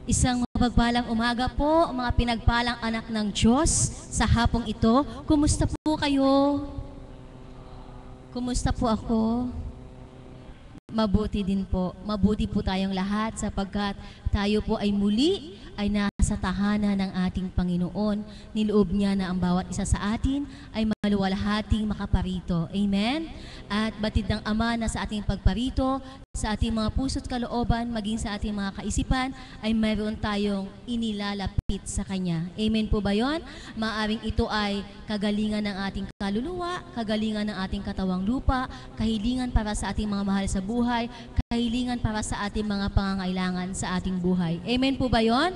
Isang mapagpalang umaga po, mga pinagpalang anak ng Diyos sa hapong ito. Kumusta po kayo? Kumusta po ako? Mabuti din po. Mabuti po tayong lahat sapagkat tayo po ay muli ay nasa tahanan ng ating Panginoon. Niloob niya na ang bawat isa sa atin ay maluwalhating makaparito. Amen? At batid ng Ama na sa ating pagparito, sa ating mga puso't kalooban, maging sa ating mga kaisipan, ay mayroon tayong inilalapit sa Kanya. Amen po ba yun? Maaring ito ay kagalingan ng ating kaluluwa, kagalingan ng ating katawang lupa, kahilingan para sa ating mga mahal sa buhay, kahilingan para sa ating mga pangangailangan sa ating buhay. Amen po ba yun?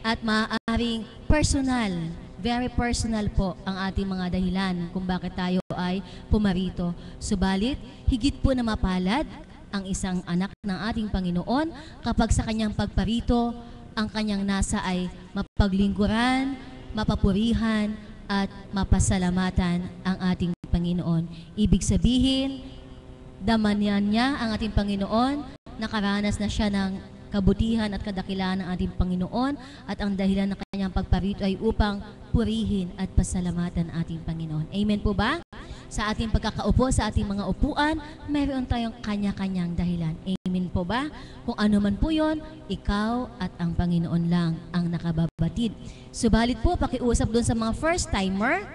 At maaaring personal, very personal po ang ating mga dahilan kung bakit tayo ay pumarito. Subalit, higit po na mapalad ang isang anak ng ating Panginoon kapag sa kanyang pagparito, ang kanyang nasa ay mapaglingkuran, mapapurihan, at mapasalamatan ang ating Panginoon. Ibig sabihin, damayan niya ang ating Panginoon, nakaranas na siya ng kabutihan at kadakilaan ng ating Panginoon at ang dahilan ng kanyang pagparito ay upang purihin at pasalamatan ang ating Panginoon. Amen po ba? Sa ating pagkakaupo, sa ating mga upuan, mayroon tayong kanya-kanyang dahilan. Amen po ba? Kung ano man po yon, ikaw at ang Panginoon lang ang nakababatid. Subalit po, pakiusap doon sa mga first-timer,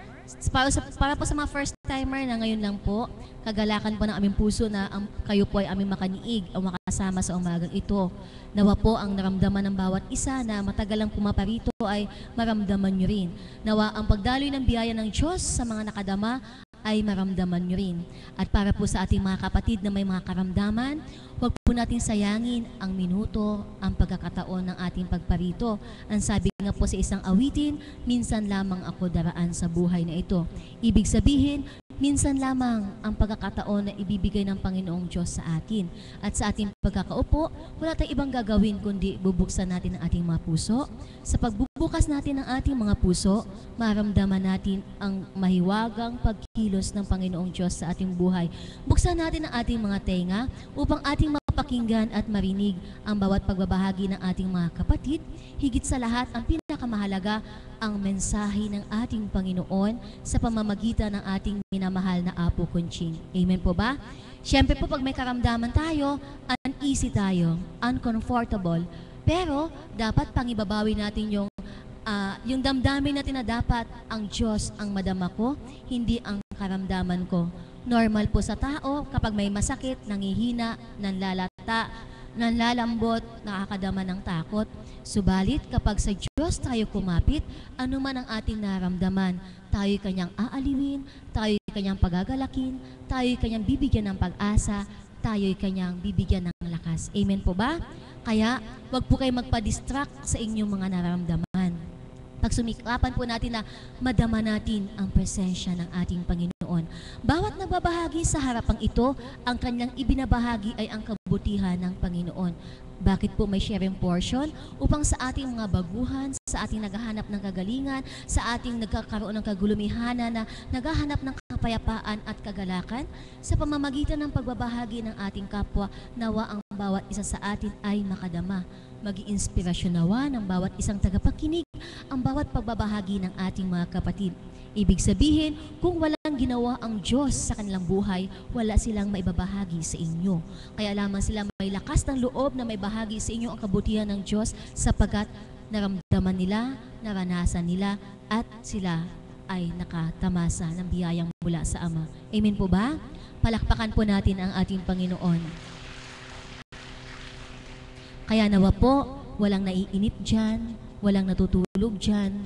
para po sa mga first-timer na ngayon lang po, kagalakan po ng aming puso na kayo po ay aming makaniig o makasama sa umagang ito. Nawa po ang naramdaman ng bawat isa na matagal lang pumaparito ay maramdaman nyo rin. Nawa ang pagdaloy ng biyaya ng Diyos sa mga nakadama ay maramdaman nyo rin. At para po sa ating mga kapatid na may mga karamdaman, huwag po natin sayangin ang minuto, ang pagkakataon ng ating pagparito. Ang sabi nga po sa isang awitin, minsan lamang ako daraan sa buhay na ito. Ibig sabihin, minsan lamang ang pagkakataon na ibibigay ng Panginoong Diyos sa atin. At sa ating pagkakaupo, wala tayong ibang gagawin kundi bubuksan natin ang ating mga puso. Sa pagbubukas natin ang ating mga puso, maramdaman natin ang mahiwagang pagkilos ng Panginoong Diyos sa ating buhay. Buksan natin ang ating mga tenga upang ating mapakinggan at marinig ang bawat pagbabahagi ng ating mga kapatid. Higit sa lahat, ang pinakamahalaga, ang mensahe ng ating Panginoon sa pamamagitan ng ating minamahal na Apo Conching. Amen po ba? Siyempre po, pag may karamdaman tayo, uneasy tayo, uncomfortable, pero dapat pangibabawi natin yung damdamin natin na dapat ang Diyos ang madama ko, hindi ang karamdaman ko. Normal po sa tao, kapag may masakit, nangihina, nanlalata, nanlalambot, nakakadama ng takot. Subalit, kapag sa Diyos tayo kumapit, anuman ang ating naramdaman, tayo'y kanyang aaliwin, tayo'y kanyang pagagalakin, tayo'y kanyang bibigyan ng pag-asa, tayo'y kanyang bibigyan ng lakas. Amen po ba? Kaya, wag po kayo magpa-distract sa inyong mga nararamdaman. Pagsumikapan po natin na madama natin ang presensya ng ating Panginoon. Bawat nagbabahagi sa harapang ito, ang kanyang ibinabahagi ay ang kabutihan ng Panginoon. Bakit po may sharing portion? Upang sa ating mga baguhan, sa ating naghahanap ng kagalingan, sa ating nagkakaroon ng kagulumihanan na naghahanap ng kapayapaan at kagalakan, sa pamamagitan ng pagbabahagi ng ating kapwa, nawa ang bawat isa sa atin ay makadama. Maging inspirasyon nawa ng bawat isang tagapakinig ang bawat pagbabahagi ng ating mga kapatid. Ibig sabihin, kung walang ginawa ang Diyos sa kanilang buhay, wala silang maibabahagi sa inyo. Kaya lamang sila may lakas ng loob na may bahagi sa inyo ang kabutihan ng Diyos sapagkat naramdaman nila, naranasan nila, at sila ay nakatamasa ng biyayang mula sa Ama. Amen po ba? Palakpakan po natin ang ating Panginoon. Kaya nawa po, walang naiinip dyan, walang natutulog dyan.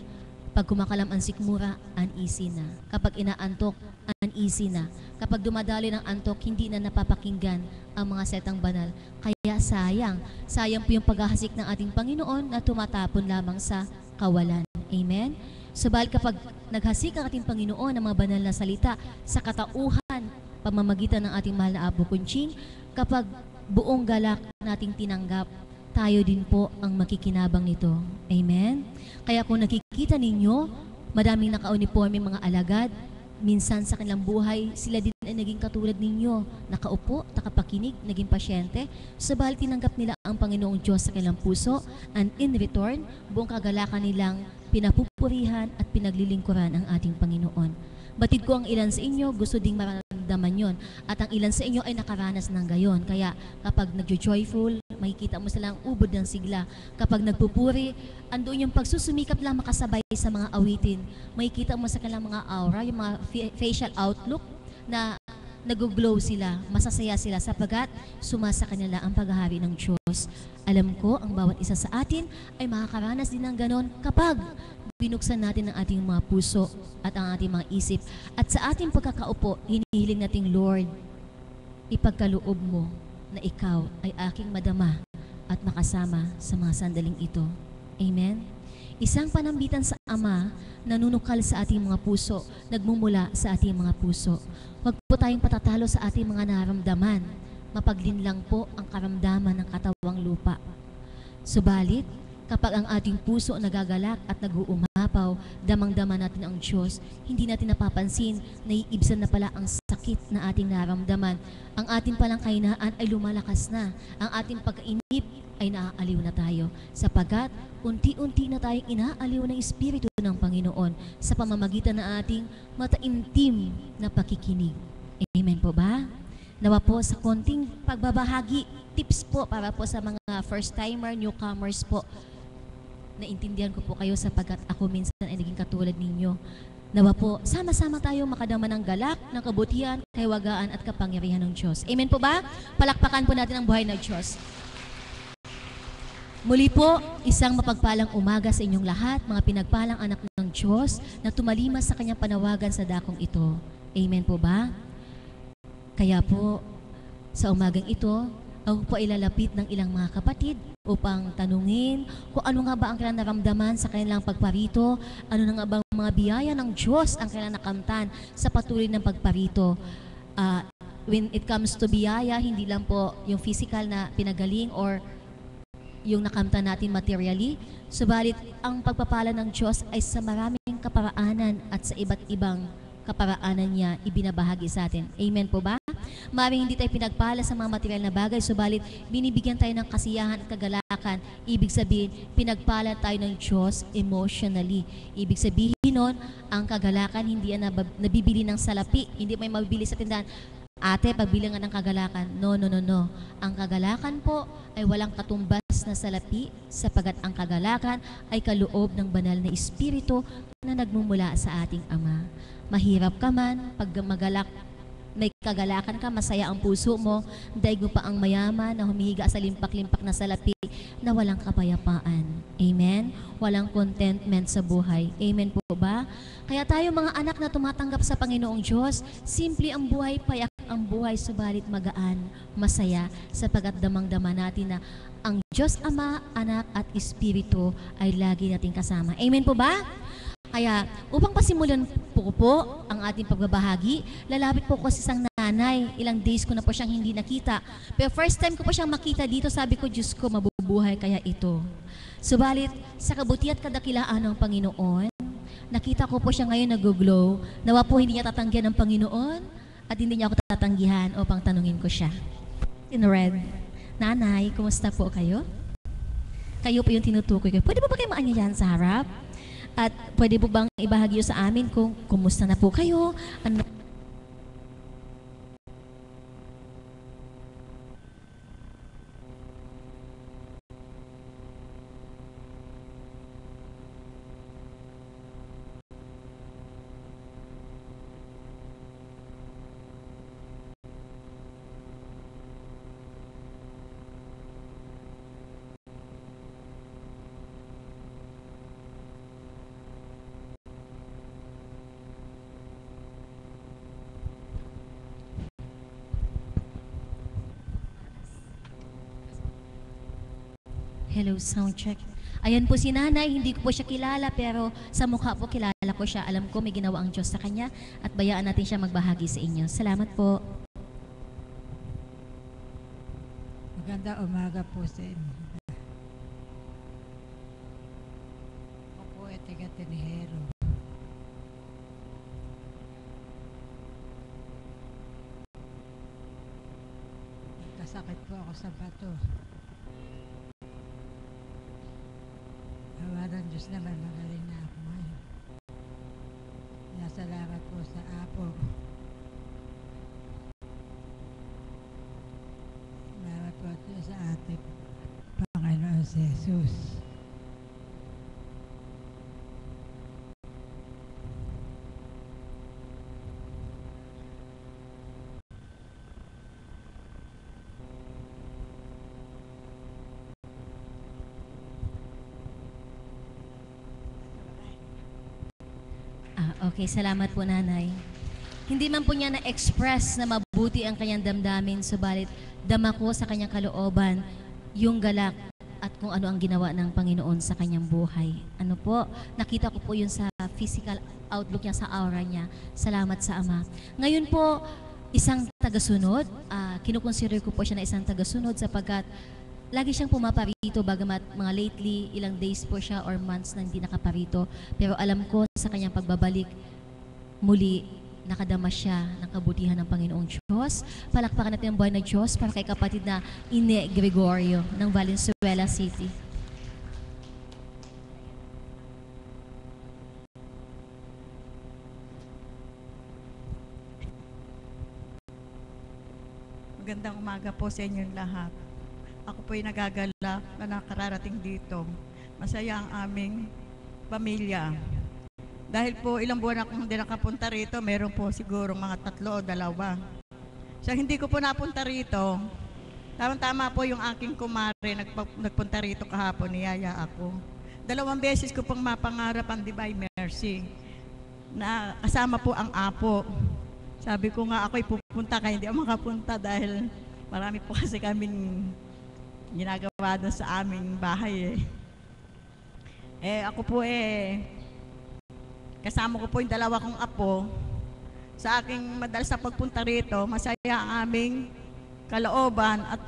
Pag kumakalam ang sikmura, uneasy na. Kapag inaantok, uneasy na. Kapag dumadali ng antok, hindi na napapakinggan ang mga setang banal. Kaya sayang. Sayang po yung paghahasik ng ating Panginoon na tumatapon lamang sa kawalan. Amen? Subalit kapag naghasik ang ating Panginoon ng mga banal na salita sa katauhan, pamamagitan ng ating mahal na Apo Conching, kapag buong galak nating tinanggap, tayo din po ang makikinabang nito. Amen? Kaya kung nakikita ninyo, madaming naka-uniforme mga alagad, minsan sa kanilang buhay, sila din ay naging katulad ninyo, nakaupo, nakapakinig, naging pasyente, subalit tinanggap nila ang Panginoong Diyos sa kanilang puso, and in return, buong kagalakan nilang pinapupurihan at pinaglilingkuran ang ating Panginoon. Batid ko ang ilan sa inyo, gusto ding maramdaman yon, at ang ilan sa inyo ay nakaranas ng gayon. Kaya kapag nagjo-joyful, makikita mo silang ubod ng sigla. Kapag nagpupuri, andoon yung pagsusumikap lang makasabay sa mga awitin. Makikita mo sa kanilang mga aura, yung mga facial outlook na nag-glow sila, masasaya sila sapagat sumasa kanila ang paghahari ng Diyos. Alam ko, ang bawat isa sa atin ay makakaranas din ng ganon kapag binuksan natin ang ating mga puso at ang ating mga isip. At sa ating pagkakaupo, hinihiling nating, Lord, ipagkaloob mo na ikaw ay aking madama at makasama sa mga sandaling ito. Amen? Isang panambitan sa Ama na nunukal sa ating mga puso, nagmumula sa ating mga puso. Huwag po tayong patatalo sa ating mga naramdaman. Mapaglinlang po ang karamdaman ng katawang lupa. Subalit, kapag ang ating puso nagagalak at nag-uumapaw, damang-dama natin ang Diyos, hindi natin napapansin, naiibsan na pala ang sakit na ating naramdaman. Ang ating palang kahinaan ay lumalakas na. Ang ating pagkainip ay naaaliw na tayo. Sapagat, unti-unti na tayong inaaliw ng Espiritu ng Panginoon sa pamamagitan ng ating mataimtim na pakikinig. Amen po ba? Nawa po sa konting pagbabahagi, tips po para po sa mga first-timer, newcomers po. Naintindihan ko po kayo sapagkat ako minsan ay naging katulad ninyo. Nawa po, sama-sama tayo makadama ng galak, ng kabutihan, kahiwagaan at kapangyarihan ng Diyos. Amen po ba? Palakpakan po natin ang buhay ng Diyos. Muli po, isang mapagpalang umaga sa inyong lahat, mga pinagpalang anak ng Diyos na tumalimas sa kanyang panawagan sa dakong ito. Amen po ba? Kaya po, sa umagang ito, ako po ay lalapit ng ilang mga kapatid upang tanungin kung ano nga ba ang kanilang naramdaman sa kanilang pagparito, ano nga ba ang mga biyaya ng Diyos ang kanilang nakamtan sa patuloy ng pagparito. When it comes to biyaya, hindi lang po yung physical na pinagaling or yung nakamtan natin materially, subalit ang pagpapala ng Diyos ay sa maraming kaparaanan at sa iba't ibang kaparaanan niya ibinabahagi sa atin. Amen po ba? Maraming hindi tayo pinagpala sa mga material na bagay, subalit binibigyan tayo ng kasiyahan at kagalakan. Ibig sabihin, pinagpala tayo ng Diyos emotionally. Ibig sabihin nun, ang kagalakan hindi yan nabibili ng salapi, hindi may mabibili sa tindahan. Ate, pagbilang ng kagalakan. No. Ang kagalakan po ay walang katumbas na salapi sapagat ang kagalakan ay kaloob ng banal na Espiritu na nagmumula sa ating Ama. Mahirap ka man, pag magalak, may kagalakan ka, masaya ang puso mo, daig mo pa ang mayaman na humihiga sa limpak-limpak na salapi na walang kapayapaan. Amen? Walang contentment sa buhay. Amen po ba? Kaya tayo mga anak na tumatanggap sa Panginoong Diyos, simple ang buhay, payak ang buhay, subalit magaan, masaya, sapagat damang-dama natin na ang Diyos Ama, Anak at Espiritu ay lagi nating kasama. Amen po ba? Kaya upang pasimulan po ang ating pagbabahagi, lalapit po ko sa isang nanay. Ilang days ko na po siyang hindi nakita. Pero first time ko po siyang makita dito, sabi ko, Diyos ko, mabubuhay kaya ito. Subalit, sa kabuti at kadakilaan ng Panginoon, nakita ko po siya ngayon nag-glow. Nawa po hindi niya tatanggihan ng Panginoon at hindi niya ako tatanggihan upang tanungin ko siya. In red, Nanay, kumusta po kayo? Kayo po yung tinutukoy ko. Pwede po ba kayo maanyayahan sa harap? At pwede po bang ibahagi sa amin kung kumusta na po kayo? Ano Hello, sound check. Ayan po si Nanay, hindi ko po siya kilala pero sa mukha po kilala ko siya. Alam ko may ginawa ang Diyos sa kanya at bayaan natin siya magbahagi sa inyo. Salamat po. Maganda umaga po sa inyo. Ako po ay taga-Tinihero. Nagkakasakit po ako sa bato. Awa ng Diyos naman, magaling na ako ngayon. Kaya salamat po sa Apo. Salamat po sa ating Panginoon si Jesus. Okay, salamat po nanay. Hindi man po niya na-express na mabuti ang kanyang damdamin, subalit dama ko sa kanyang kalooban yung galak at kung ano ang ginawa ng Panginoon sa kanyang buhay. Ano po, nakita ko po yun sa physical outlook niya, sa aura niya. Salamat sa Ama. Ngayon po, isang tagasunod, kinukonsider ko po siya na isang tagasunod sapagkat lagi siyang pumaparito, bagamat mga lately, ilang days po siya or months na hindi nakaparito. Pero alam ko sa kanyang pagbabalik, muli nakadama siya ng kabutihan ng Panginoong Diyos. Palakpakan natin ang buhay ng Diyos para kay kapatid na Ine Gregorio ng Valenzuela City. Magandang umaga po sa inyong lahat. Ako po'y nagagalak na nakararating dito. Masaya ang aming pamilya. Dahil po ilang buwan akong hindi nakapunta rito, meron po siguro mga 3 o 2. So hindi ko po napunta rito. Tama-tama po yung aking kumare, nagpunta rito kahapon, niyaya ako. 2 beses ko pong mapangarap ang Divine Mercy na kasama po ang apo. Sabi ko nga ako'y pupunta kaya hindi ako makapunta dahil marami po kasi kaming ginagawa doon sa aming bahay ako po kasama ko po yung 2 kong apo. Sa aking madalas na pagpunta rito, masaya ang aming kalooban at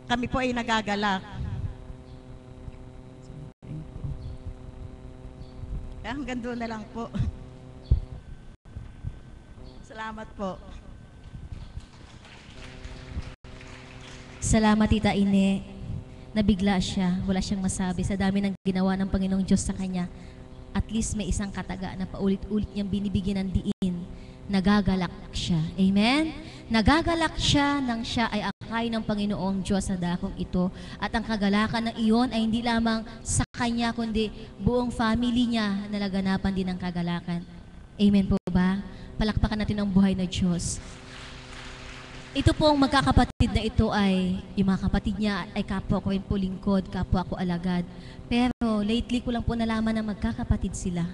kami po ay nagagalak. Kaya hanggang doon na lang po. Salamat po. Salamat, Tita Ine. Nabigla siya, wala siyang masabi. Sa dami ng ginawa ng Panginoong Diyos sa kanya, at least may isang kataga na paulit-ulit niyang binibigyan ng diin. Nagagalak siya. Amen? Nagagalak siya nang siya ay akay ng Panginoong Diyos sa dakong ito. At ang kagalakan ng iyon ay hindi lamang sa kanya, kundi buong family niya nalaganapan din ng kagalakan. Amen po ba? Palakpakan natin ang buhay ng Diyos. Ito pong magkakapatid na ito ay, yung mga kapatid niya ay kapwa ko rin po lingkod, kapwa ko alagad. Pero lately ko lang po nalaman na magkakapatid sila.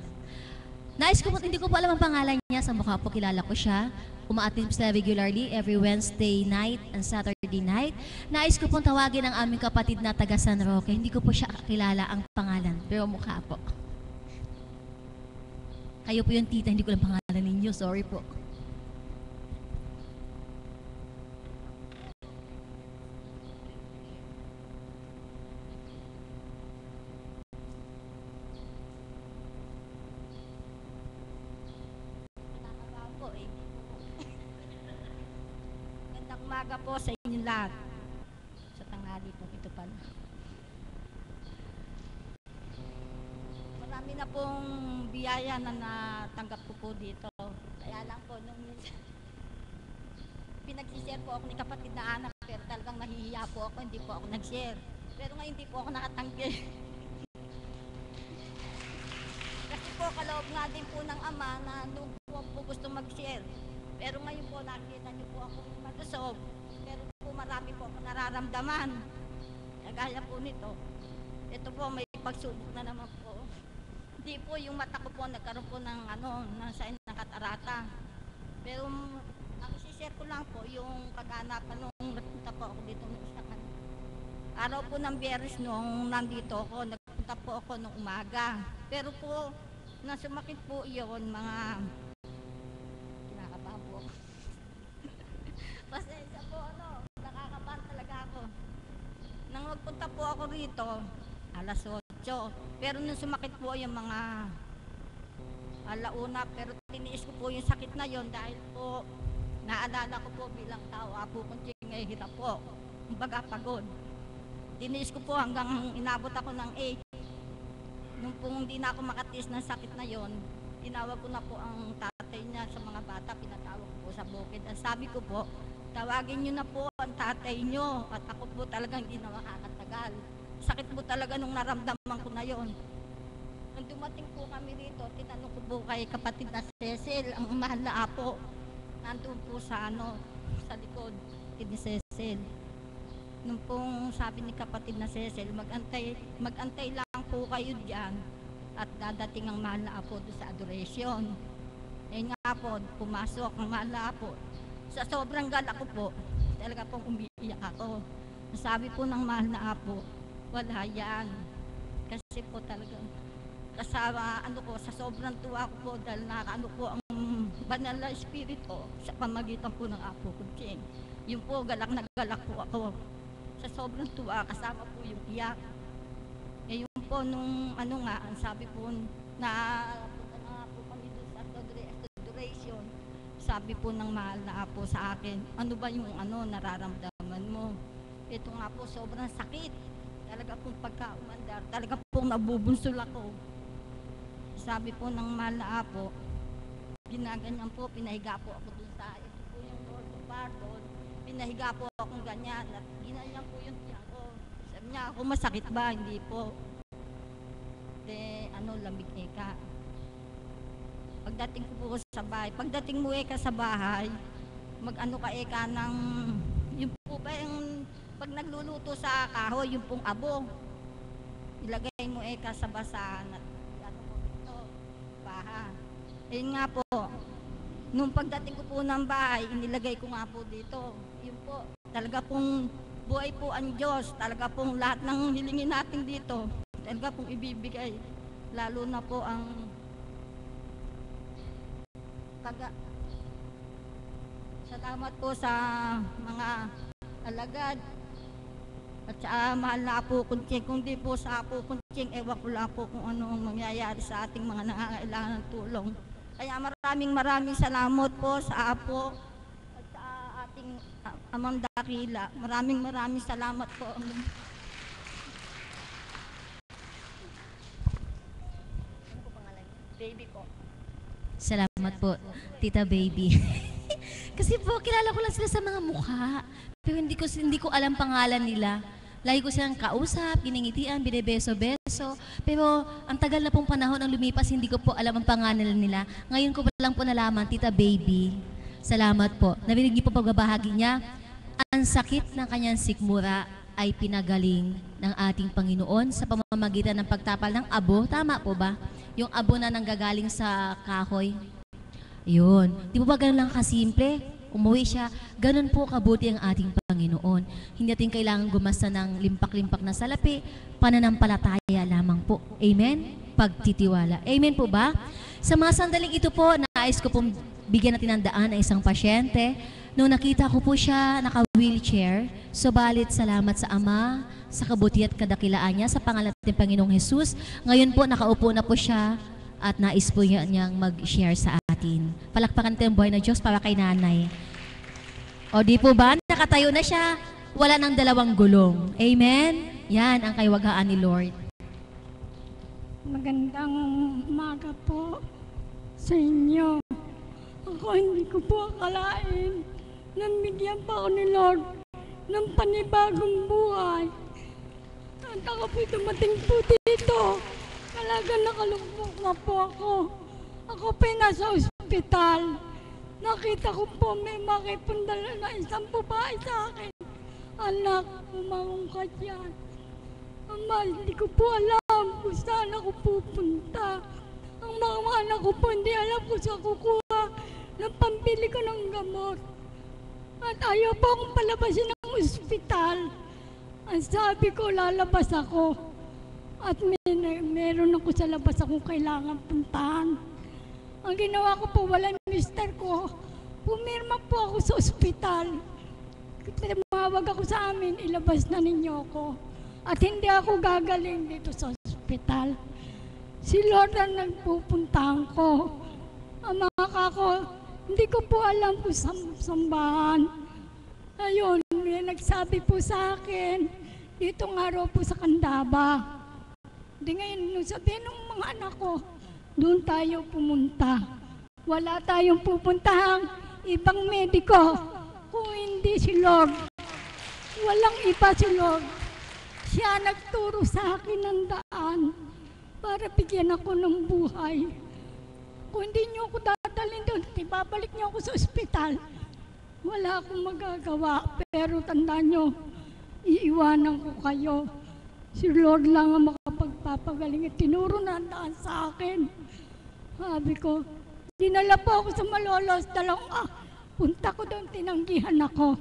Nais ko po, hindi ko po alam ang pangalan niya, sa mukha po kilala ko siya. Umaattend sila regularly every Wednesday night and Saturday night. Nais ko pong tawagin ang aming kapatid na taga San Roque. Hindi ko po siya kilala ang pangalan, pero mukha po. Kayo po yung tita, hindi ko lang pangalan ninyo, sorry po. Umaga po sa inyong lahat. Sa tanghali po ito pala. Marami na pong biyaya na natanggap ko po dito. Kaya lang po, nung pinagsishare po ako ni kapatid na anak, pero talagang nahihiya po ako, hindi po ako nag-share. Pero ngayon hindi po ako nakatanggi. Kasi po, kaloob nga din po ng Ama na nung po gusto mag-share. Pero ngayon po, nakita niyo po ako malusob. Pero po marami po ako nararamdaman. Kagaya po nito. Ito po, may pagsubok na naman po. Hindi po, yung mata ko po, nagkaroon po ng sign ng katarata. Pero, ang isi-share ko lang po, yung kaganapan nung nagpunta po ako dito ng Isakan. Araw po ng Biyernes nung nandito ako, nagpunta po ako nung umaga. Pero po, nang sumakit po yun, mga pasensya po, nakakabahan talaga ako. Nang magpunta po ako rito, alas 8. Pero nung sumakit po yung mga alauna, pero tiniis ko po yung sakit na yon dahil po naalala ko po bilang tao, Apo Kunching, ay hirap po. Kumbaga pagod. Diniis ko po hanggang inabot ako ng 8. Nung pong hindi na ako makatiis ng sakit na yon, tinawag ko na po ang tatay niya sa mga bata, pinatawag ko po sa bukid. Ang sabi ko po, tawagin niyo na po ang tatay niyo at ako po talaga hindi na makakatagal. Sakit po talaga nung naramdaman ko na yon. Nung dumating po kami rito, tinanong ko po kay kapatid na Cecil, ang mahal na apo, nandun po sa sa likod ni Cecil. Nung pong sabi ni kapatid na Cecil, mag-antay lang po kayo diyan at dadating ang mahal na apo doon sa adoration. Eh nga po, pumasok ang mahal na apo. Sa sobrang galak ko po, talaga pong umiiyak ako. Sabi po ng mahal na apo, wala yan. Kasi po talagang kasama sa sobrang tuwa ko po dahil nakaano po ang banal na espiritu sa pamagitan po ng Apo Kunching. Yun po, galak na galak po ako. Sa sobrang tuwa, kasama po yung iyak. Eh yun po, nung ang sabi po na punta na po kami doon sa adoration, sabi po ng mahal na apo sa akin, ano ba yung nararamdaman mo? Ito nga po, sobrang sakit. Talaga pong pagkaumandar, talaga pong nabubunsol ako. Sabi po ng mahal na apo, ginaganyan po, pinahiga po ako dun sa, ito po yung Lord of Pardon, pinahiga po akong ganyan, at ginanyan po yung tiyan ko. Sabi niya, ako masakit ba? Hindi po. Lamig eka. Pagdating ko po sa bahay, pagdating mo eka sa bahay, mag-ano ka eka ng, yung po ba yung, pag nagluluto sa kahoy, yung pong abo, ilagay mo eka sa basahan at ayun nga po, nung pagdating ko po ng bahay, inilagay ko nga po dito. Yun po, talaga pong buhay po ang Diyos. Talaga pong lahat ng hilingin natin dito, talaga pong ibibigay. Lalo na po ang salamat po sa mga alagad at sa mahal na Apo Kunching. Kung di po sa Apo Kunching, ewan ko lang po kung ano ang mangyayari sa ating mga nangangailangan ng tulong. Kaya maraming salamat po sa Apo at sa ating Amang Dakila. Maraming salamat po. Ano po pangalan niya? Baby po. Salamat po, Tita Baby. Kasi po, kilala ko lang sila sa mga mukha. Pero hindi ko alam pangalan nila. Lagi ko silang kausap, giningitian, binebeso-beso. Pero ang tagal na pong panahon ang lumipas, hindi ko po alam ang pangalan nila. Ngayon ko pa lang po nalaman, Tita Baby. Salamat po. Narinig niyo po pagbabahagi niya. Ang sakit ng kanyang sikmura ay pinagaling ng ating Panginoon sa pamamagitan ng pagtapal ng abo. Tama po ba? Yung abo na nanggagaling sa kahoy. Yun. Di po ba ganun lang kasimple? Umuwi siya, ganun po kabuti ang ating Panginoon. Hindi natin kailangan gumasta ng limpak-limpak na salapi, pananampalataya lamang po. Amen? Pagtitiwala. Amen po ba? Sa mga sandaling ito po, nais ko pong bigyan natin ng daan ang isang pasyente. Nung nakita ko po siya, naka-wheelchair, subalit salamat sa Ama, sa kabuti at kadakilaan niya, sa pangalan ng Panginoong Jesus. Ngayon po, nakaupo na po siya at nais po niyang mag-share sa atin. Palakpakan tayo ang buhay na Diyos para kay nanay. O di po ba? Nakatayo na siya. Wala nang dalawang gulong. Amen? Yan ang kaiwagaan ni Lord. Magandang umaga po sa inyo. Ako hindi ko po akalain na bigyan pa ako ni Lord ng panibagong buhay. At ako po dumating po dito. Talaga nakalugmok na po ako. Ako po nasa ospital. Nakita ko po may makipundala na isang babae sa akin. Anak, umawang ka dyan. Ama, hindi ko po alam kung saan ako pupunta. Ang mga anak ko po hindi alam kung saan kukuha ng pambili ko ng gamot. At ayaw po akong palabasin ng ospital. Ang sabi ko, lalabas ako. At meron ako sa labas akong kailangan puntahan. Ang ginawa ko po, wala yung mister ko. Pumirma po ako sa ospital. Tumawag ako sa amin, ilabas na ninyo ako. At hindi ako gagaling dito sa ospital. Si Lord ang nagpupuntahan ko. Ang mga kako, Hindi ko po alam po sambahan. Ayun, may nagsabi po sa akin, dito nga raw po sa Candaba. Di ngayon, nung sabihin ng mga anak ko, doon tayo pumunta. Wala tayong pupuntahang ibang mediko kung hindi si Lord. Walang iba si Lord. Siya nagturo sa akin ng daan para bigyan ako ng buhay. Kung hindi niyo ako dadalhin doon, ibabalik niyo ako sa ospital. Wala akong magagawa, pero tandaan niyo, iiwanan ko kayo. Si Lord lang ang makapagpapagaling at tinuro na ang daan sa akin. Sabi ko, dinala po ako sa Malolos, punta ko doon, tinanggihan ako.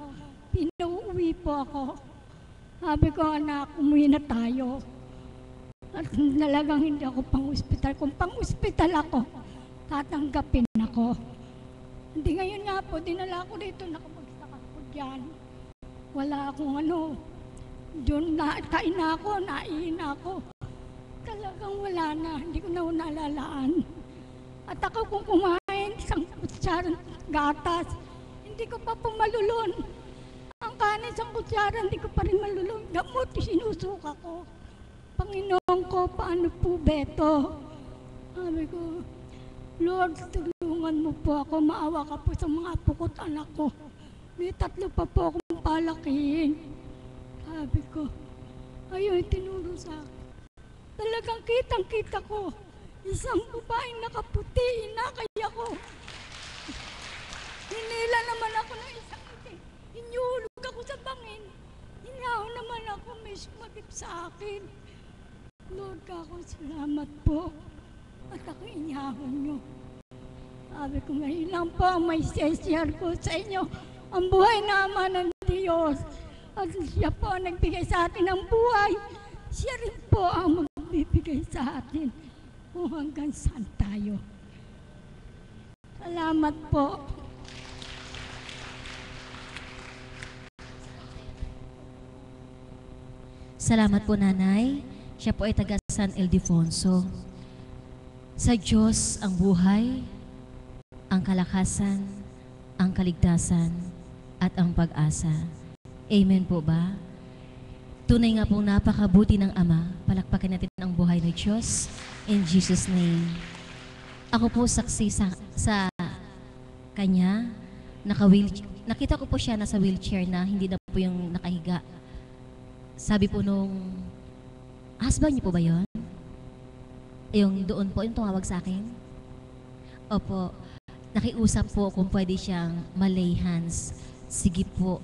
Pinauwi po ako. Sabi ko, anak, umuwi na tayo. At talagang hindi ako pang-ospital. Kung pang-ospital ako, tatanggapin ako. Hindi ngayon nga po, dinala ko dito, nakabagsak ako dyan. Wala akong doon kain na ako, naiin ako. Talagang wala na, hindi ko na nalalaan. At ako kung kumain, isang kutsarang gatas, hindi ko pa po malulun. Ang kanin, isang kutsara, hindi ko pa rin malulun. Gamot, sinusuka ko. Panginoon ko, paano po beto? Sabi ko, Lord, tulungan mo po ako, maawa ka po sa mga apo ko't anak ko. May 3 pa po akong palakihin. Sabi ko, ayun, tinuro sa akin. Talagang kitang-kita ko, isang babaeng nakaputi, inakay ako. Hinila naman ako ng isang itim. Inyulog ako sa bangin. Hinaw naman ako, may sumagip sa akin. Lord, ako, salamat po. At ako inyahon nyo. Sabi ko, ngayon lang po ang may share ko sa inyo. Ang buhay naman ng Diyos. At siya po ang nagbigay sa atin ng buhay. Siya rin po ang magbibigay sa atin kung hanggang saan tayo. Salamat po. Salamat po, Nanay. Siya po ay taga San Ildefonso. Sa Diyos ang buhay, ang kalakasan, ang kaligtasan, at ang pag-asa. Amen po ba? Tunay nga pong napakabuti ng Ama. Palakpakan natin ang buhay ng Diyos. In Jesus' name. Ako po saksi sa Kanya. Nakita ko po siya nasa wheelchair na hindi na po yung nakahiga. Sabi po nung husband niyo po ba yun? Yung doon po, yung tumawag sa akin? Opo. Nakiusap po kung pwede siyang malay hands. Sige po.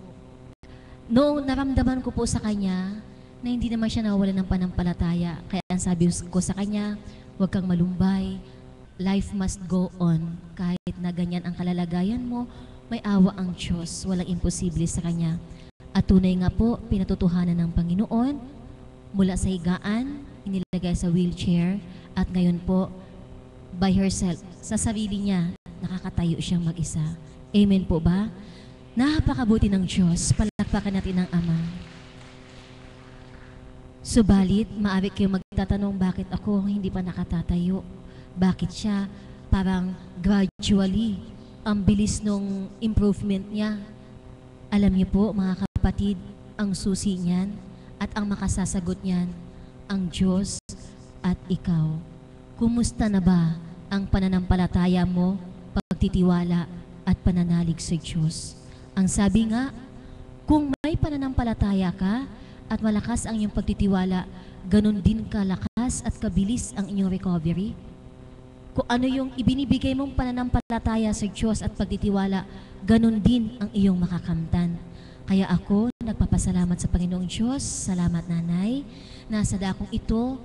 Noong naramdaman ko po sa kanya na hindi naman siya nawawalan ng panampalataya. Kaya ang sabi ko sa kanya, huwag kang malumbay. Life must go on. Kahit na ganyan ang kalalagayan mo, may awa ang Diyos. Walang imposible sa kanya. At tunay nga po, pinatutuhanan ng Panginoon mula sa higaan, inilagay sa wheelchair, at ngayon po, by herself, sa sarili niya, nakakatayo siyang mag-isa. Amen po ba? Napakabuti ng Diyos. Palakpakan natin ang Ama. Subalit, maaari kayong magtatanong, bakit ako hindi pa nakatatayo? Bakit siya parang gradually, ang bilis nung improvement niya? Alam niyo po, mga kapatid, ang susi niyan at ang makasasagot niyan, ang Diyos at ikaw. Kumusta na ba ang pananampalataya mo, pagtitiwala at pananalig sa Diyos? Ang sabi nga, kung may pananampalataya ka at malakas ang iyong pagtitiwala, ganun din kalakas at kabilis ang inyong recovery. Kung ano yung ibinibigay mong pananampalataya sa Diyos at pagtitiwala, ganun din ang iyong makakamtan. Kaya ako, nagpapasalamat sa Panginoong Diyos. Salamat, Nanay. Nasa dakong ito,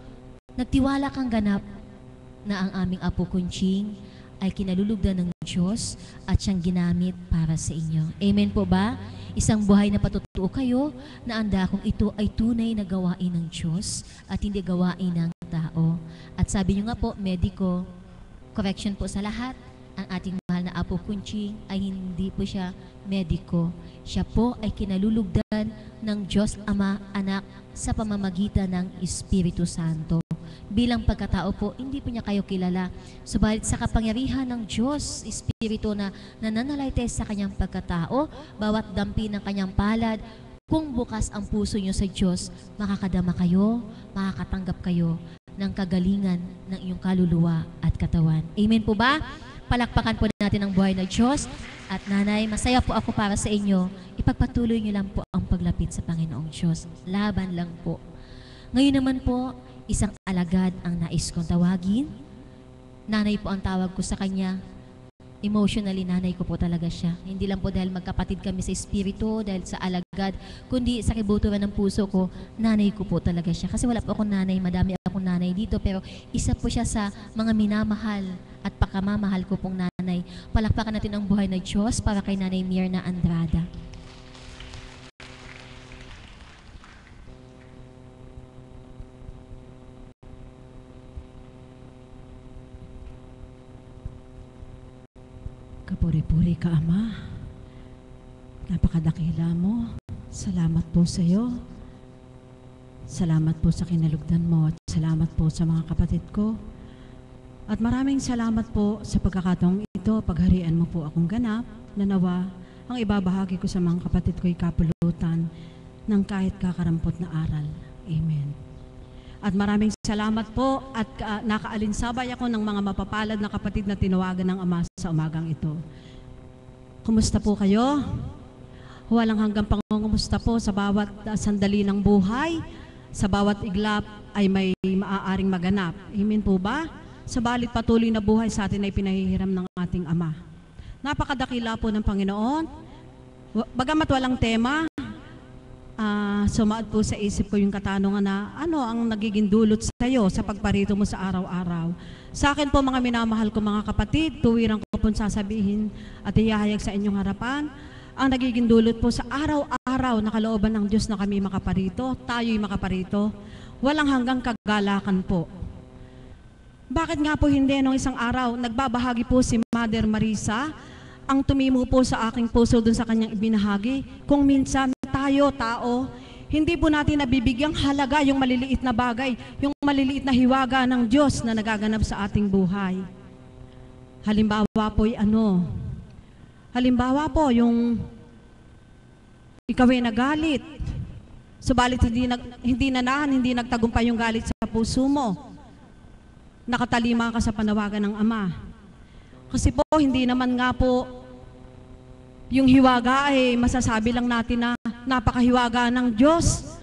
nagtiwala kang ganap na ang aming Apo Kunching ay kinalulugdan ng Diyos at siyang ginamit para sa inyo. Amen po ba? Isang buhay na patutuo kayo na ang dakong ito ay tunay na gawain ng Diyos at hindi gawain ng tao. At sabi nyo nga po, mediko, correction po sa lahat, ang ating mahal na Apo Kunching ay hindi po siya mediko. Siya po ay kinalulugdan ng Diyos Ama, Anak sa pamamagitan ng Espiritu Santo. bilang pagkatao po, hindi po niya kayo kilala. Subalit sa kapangyarihan ng Diyos, Espiritu na nananalaytay sa kanyang pagkatao, bawat dampi ng kanyang palad, kung bukas ang puso niyo sa Diyos, makakadama kayo, makakatanggap kayo ng kagalingan ng iyong kaluluwa at katawan. Amen po ba? Palakpakan po natin ang buhay ng Diyos. At nanay, masaya po ako para sa inyo. Ipagpatuloy niyo lang po ang paglapit sa Panginoong Diyos. Laban lang po. Ngayon naman po, isang alagad ang nais kong tawagin. Nanay po ang tawag ko sa kanya. Emotionally, nanay ko po talaga siya. Hindi lang po dahil magkapatid kami sa espiritu, dahil sa alagad, kundi sa kibuturan ng puso ko, nanay ko po talaga siya. Kasi wala po akong nanay, madami akong nanay dito, pero isa po siya sa mga minamahal at pakamamahal ko pong nanay. Palakpakan natin ang buhay ng Diyos para kay Nanay Myrna Andrada. Kapuri-puri ka, Ama. Napakadakila mo. Salamat po sa iyo. Salamat po sa kinalugdan mo at salamat po sa mga kapatid ko. At maraming salamat po sa pagkakataong ito. Pagharian mo po akong ganap na nawa ang ibabahagi ko sa mga kapatid ko ay kapulutan ng kahit kakarampot na aral. Amen. At maraming salamat po at nakaalinsabay ako ng mga mapapalad na kapatid na tinawagan ng Ama sa umagang ito. Kumusta po kayo? Walang hanggang pangungumusta po sa bawat sandali ng buhay, sa bawat iglap ay may maaaring maganap. Amen po ba? Sabalit patuloy na buhay sa atin ay pinahihiram ng ating Ama. Napakadakila po ng Panginoon. Bagamat walang tema, sumaad po sa isip ko yung katanungan na ano ang nagiging dulot sa iyo sa pagparito mo sa araw-araw. Sa akin po mga minamahal ko mga kapatid, tuwirang ko po sasabihin at ihahayag sa inyong harapan, ang nagiging dulot po sa araw-araw na kalooban ng Diyos na kami makaparito, tayo'y makaparito, walang hanggang kagalakan po. Bakit nga po hindi nung isang araw, nagbabahagi po si Mother Marisa, ang tumimo po sa aking puso dun sa kanyang ibinahagi, kung minsan tayo, tao, hindi po natin nabibigyang halaga yung maliliit na bagay, yung maliliit na hiwaga ng Diyos na nagaganap sa ating buhay. Halimbawa po halimbawa po yung ikaw ay nagalit, subalit hindi nagtagumpay yung galit sa puso mo. Nakatalima ka sa panawagan ng Ama. Kasi po, hindi naman nga po yung hiwaga ay masasabi lang natin na napakahiwaga ng Diyos.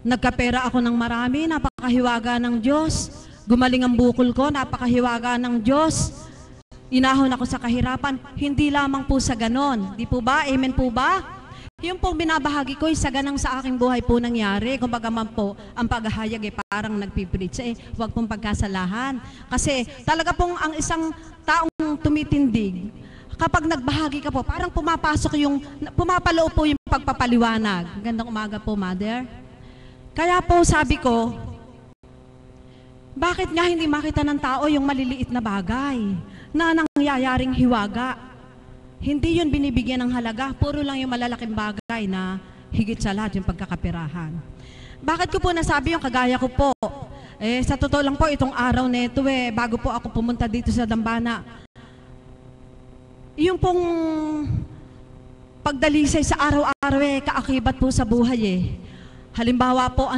Nagkapera ako ng marami, napakahiwaga ng Diyos. Gumaling ang bukol ko, napakahiwaga ng Diyos. Inahon ako sa kahirapan, hindi lamang po sa ganon. Di po ba? Amen po ba? Yung pong binabahagi ko, isa ganang sa aking buhay po nangyari. Kumbaga man po, ang paghahayag ay parang nagpipreach. Huwag pong pagkasalahan. Kasi talaga pong ang isang taong tumitindig, kapag nagbahagi ka po, parang pumapaloob po yung pagpapaliwanag. Gandang umaga po, Mother. Kaya po sabi ko, bakit nga hindi makita ng tao yung maliliit na bagay na nangyayaring hiwaga? Hindi yun binibigyan ng halaga, puro lang yung malalaking bagay na higit sa lahat yung pagkakapirahan. Bakit ko po nasabi yung kagaya ko po? Sa totoo lang po, itong araw na ito bago po ako pumunta dito sa Dambana, yung pong pagdalisay sa araw-araw kaakibat po sa buhay Halimbawa po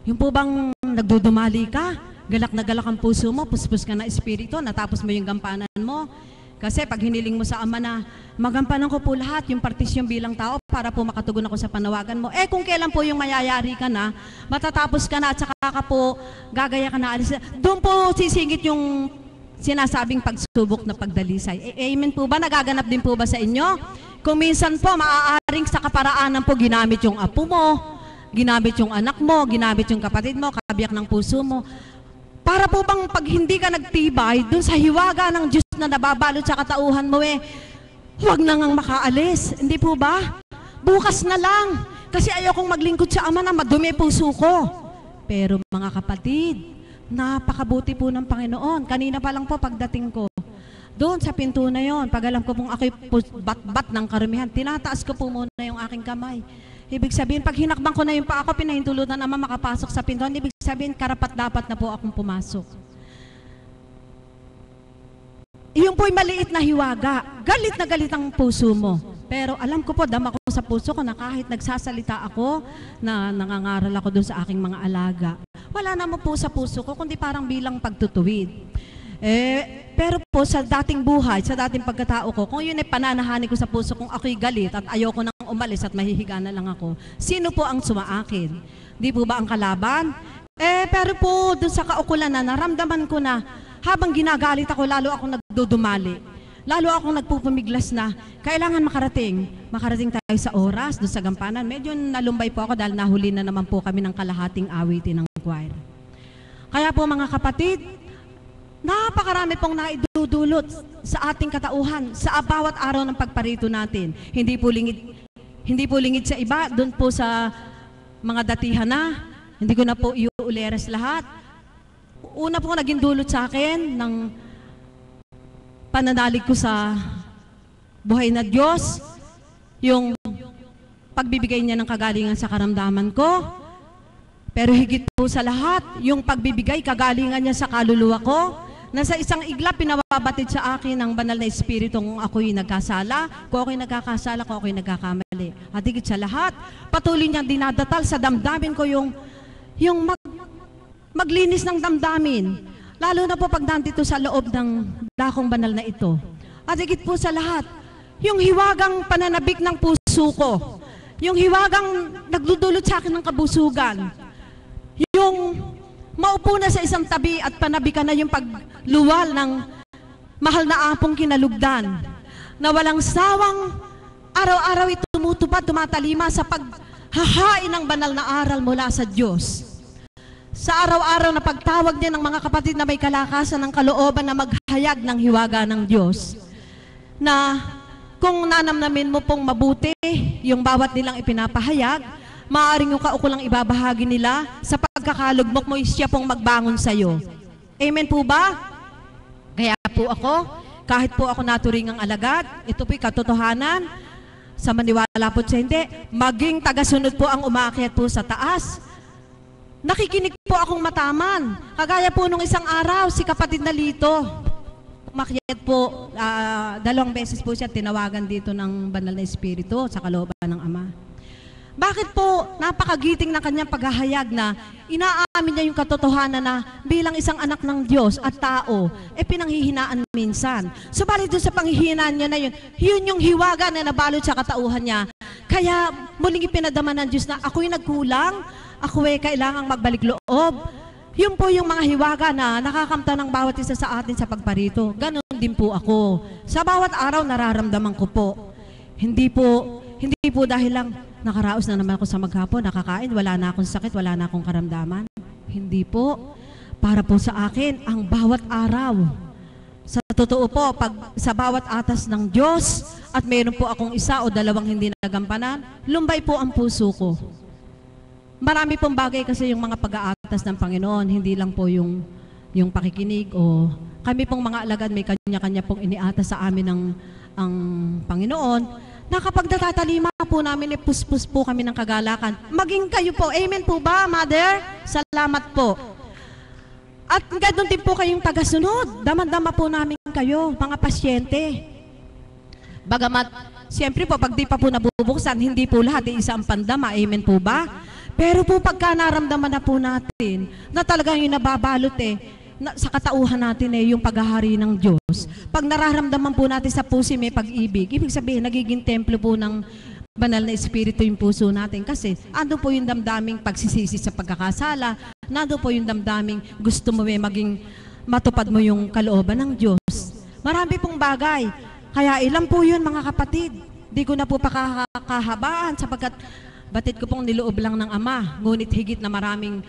yung po bang nagdudumali ka, galak na galak ang puso mo, puspos ka na espiritu, natapos mo yung gampanan mo. Kasi pag hiniling mo sa Ama na magampanan ko po lahat yung partisyon bilang tao para po makatugon ako sa panawagan mo. Kung kailan po yung mayayari ka na, matatapos ka na at saka ka po gagaya ka na alis. Doon po sisingit yung sinasabing pagsubok na pagdalisay. Amen po ba? Nagaganap din po ba sa inyo? Kung minsan po, maaaring sa kaparaanan po ginamit yung apo mo, ginamit yung anak mo, ginamit yung kapatid mo, kabiyak ng puso mo. Para po bang pag hindi ka nagtibay, dun sa hiwaga ng Diyos na nababalot sa katauhan mo huwag na ngang makaalis. Hindi po ba? Bukas na lang. Kasi ayokong maglingkod sa Ama na madumi puso ko. Pero mga kapatid, napakabuti po ng Panginoon. Kanina pa lang po pagdating ko, doon sa pinto na yon, pag alam ko pong ako'y bat-bat ng karumihan, tinataas ko po muna yung aking kamay. Ibig sabihin, pag hinakbang ko na yung paa ko, pinahintulutan Ama makapasok sa pintuan, ibig sabihin, karapat-dapat na po akong pumasok. Iyon po'y maliit na hiwaga. Galit na galit ang puso mo. Pero alam ko po, dama ko sa puso ko na kahit nagsasalita ako, na nangangaral ako doon sa aking mga alaga, wala naman po sa puso ko, kundi parang bilang pagtutuwid. Pero po sa dating buhay, sa dating pagkatao ko, kung yun ay pananahani ko sa puso kung ako'y galit at ayoko nang umalis at mahihiga na lang ako, sino po ang sumaakin? Di po ba ang kalaban? Pero po doon sa kaukulan na naramdaman ko na habang ginagalit ako, lalo akong nagdudumali. Lalo akong nagpupumiglas na kailangan makarating tayo sa oras doon sa gampanan. Medyo nalumbay po ako dahil nahuli na naman po kami ng kalahating awitin ng choir. Kaya po mga kapatid, napakarami pong naidudulot sa ating katauhan sa bawat araw ng pagparito natin. Hindi po lingid sa iba, doon po sa mga datihan na, hindi ko na po iuuleras lahat. Una po naging dulot sa akin ng pananalig ko sa buhay na Diyos, yung pagbibigay niya ng kagalingan sa karamdaman ko, pero higit po sa lahat, yung pagbibigay kagalingan niya sa kaluluwa ko, na sa isang iglap pinababatid sa akin ng banal na Espiritu kung ako'y nagkasala, kung ako'y nagkakasala, kung ako'y nagkakamali. At higit sa lahat, patuloy niyang dinadatal sa damdamin ko yung maglinis ng damdamin. Lalo na po pag nandito sa loob ng dakong banal na ito. At higit po sa lahat, yung hiwagang pananabik ng puso ko, yung hiwagang nagdudulot sa akin ng kabusugan, yung maupo na sa isang tabi at panabikan na yung pagluwal ng mahal na apong kinalugdan, na walang sawang araw-araw tumutupad, tumatalima sa paghahain ng banal na aral mula sa Diyos. Sa araw-araw na pagtawag niya ng mga kapatid na may kalakasan ng kalooban na maghayag ng hiwaga ng Diyos. Na kung nanamnamin mo pong mabuti yung bawat nilang ipinapahayag, maaaring yung kaukulang ibabahagi nila sa pagkakalugmok mo, siya pong magbangon sa iyo. Amen po ba? Kaya po ako, kahit po ako naturingang alagad, ito po'y katotohanan, sa maniwala po sa hindi, maging tagasunod po ang umaakyat po sa taas. Nakikinig po akong mataman. Kagaya po nung isang araw, si kapatid na Lito, umakyat po, 2 beses po siya tinawagan dito ng banal na Espiritu sa kalooban ng Ama. Bakit po napakagiting ng kanyang paghahayag na inaamin niya yung katotohanan na bilang isang anak ng Diyos at tao, pinanghihinaan minsan. Subalit doon sa panghihinaan niya na yun yung hiwaga na nabalot sa katauhan niya. Kaya muling ipinadama ng Diyos na ako'y nagkulang, ako'y kailangang magbalik loob. Yun po yung mga hiwaga na nakakamta ng bawat isa sa atin sa pagparito. Ganon din po ako. Sa bawat araw nararamdaman ko po. Hindi po dahil lang nakaraos na naman ako sa maghapon, nakakain, wala na akong sakit, wala na akong karamdaman. Hindi po. Para po sa akin, ang bawat araw. Sa totoo po, pag sa bawat atas ng Diyos, at mayroon po akong 1 o 2 hindi nagampanan, lumbay po ang puso ko. Marami pong bagay kasi yung mga pag-aatas ng Panginoon, hindi lang po yung pakikinig o kami pong mga alagad may kanya-kanya pong iniatas sa amin ang Panginoon. Na kapag natatalima po namin, puspus po kami ng kagalakan. Maging kayo po. Amen po ba, Mother? Salamat po. At ganoon din po kayong tagasunod. Daman-dama po namin kayo, mga pasyente. Bagamat, siyempre po, pag di pa po nabubuksan, hindi po lahat isa ang pandama. Amen po ba? Pero po pagka naramdaman na po natin, na talagang yung nababalot sa katauhan natin yung paghahari ng Diyos. Pag nararamdaman po natin sa puso may pag-ibig, ibig sabihin, nagiging templo po ng banal na Espiritu yung puso natin. Kasi ando po yung damdaming pagsisisi sa pagkakasala, nando po yung damdaming gusto mo maging matupad mo yung kalooban ng Diyos. Marami pong bagay. Kaya ilan po yun mga kapatid. Di ko na po pakakahabaan sapagkat batid ko pong niloob lang ng Ama. Ngunit higit na maraming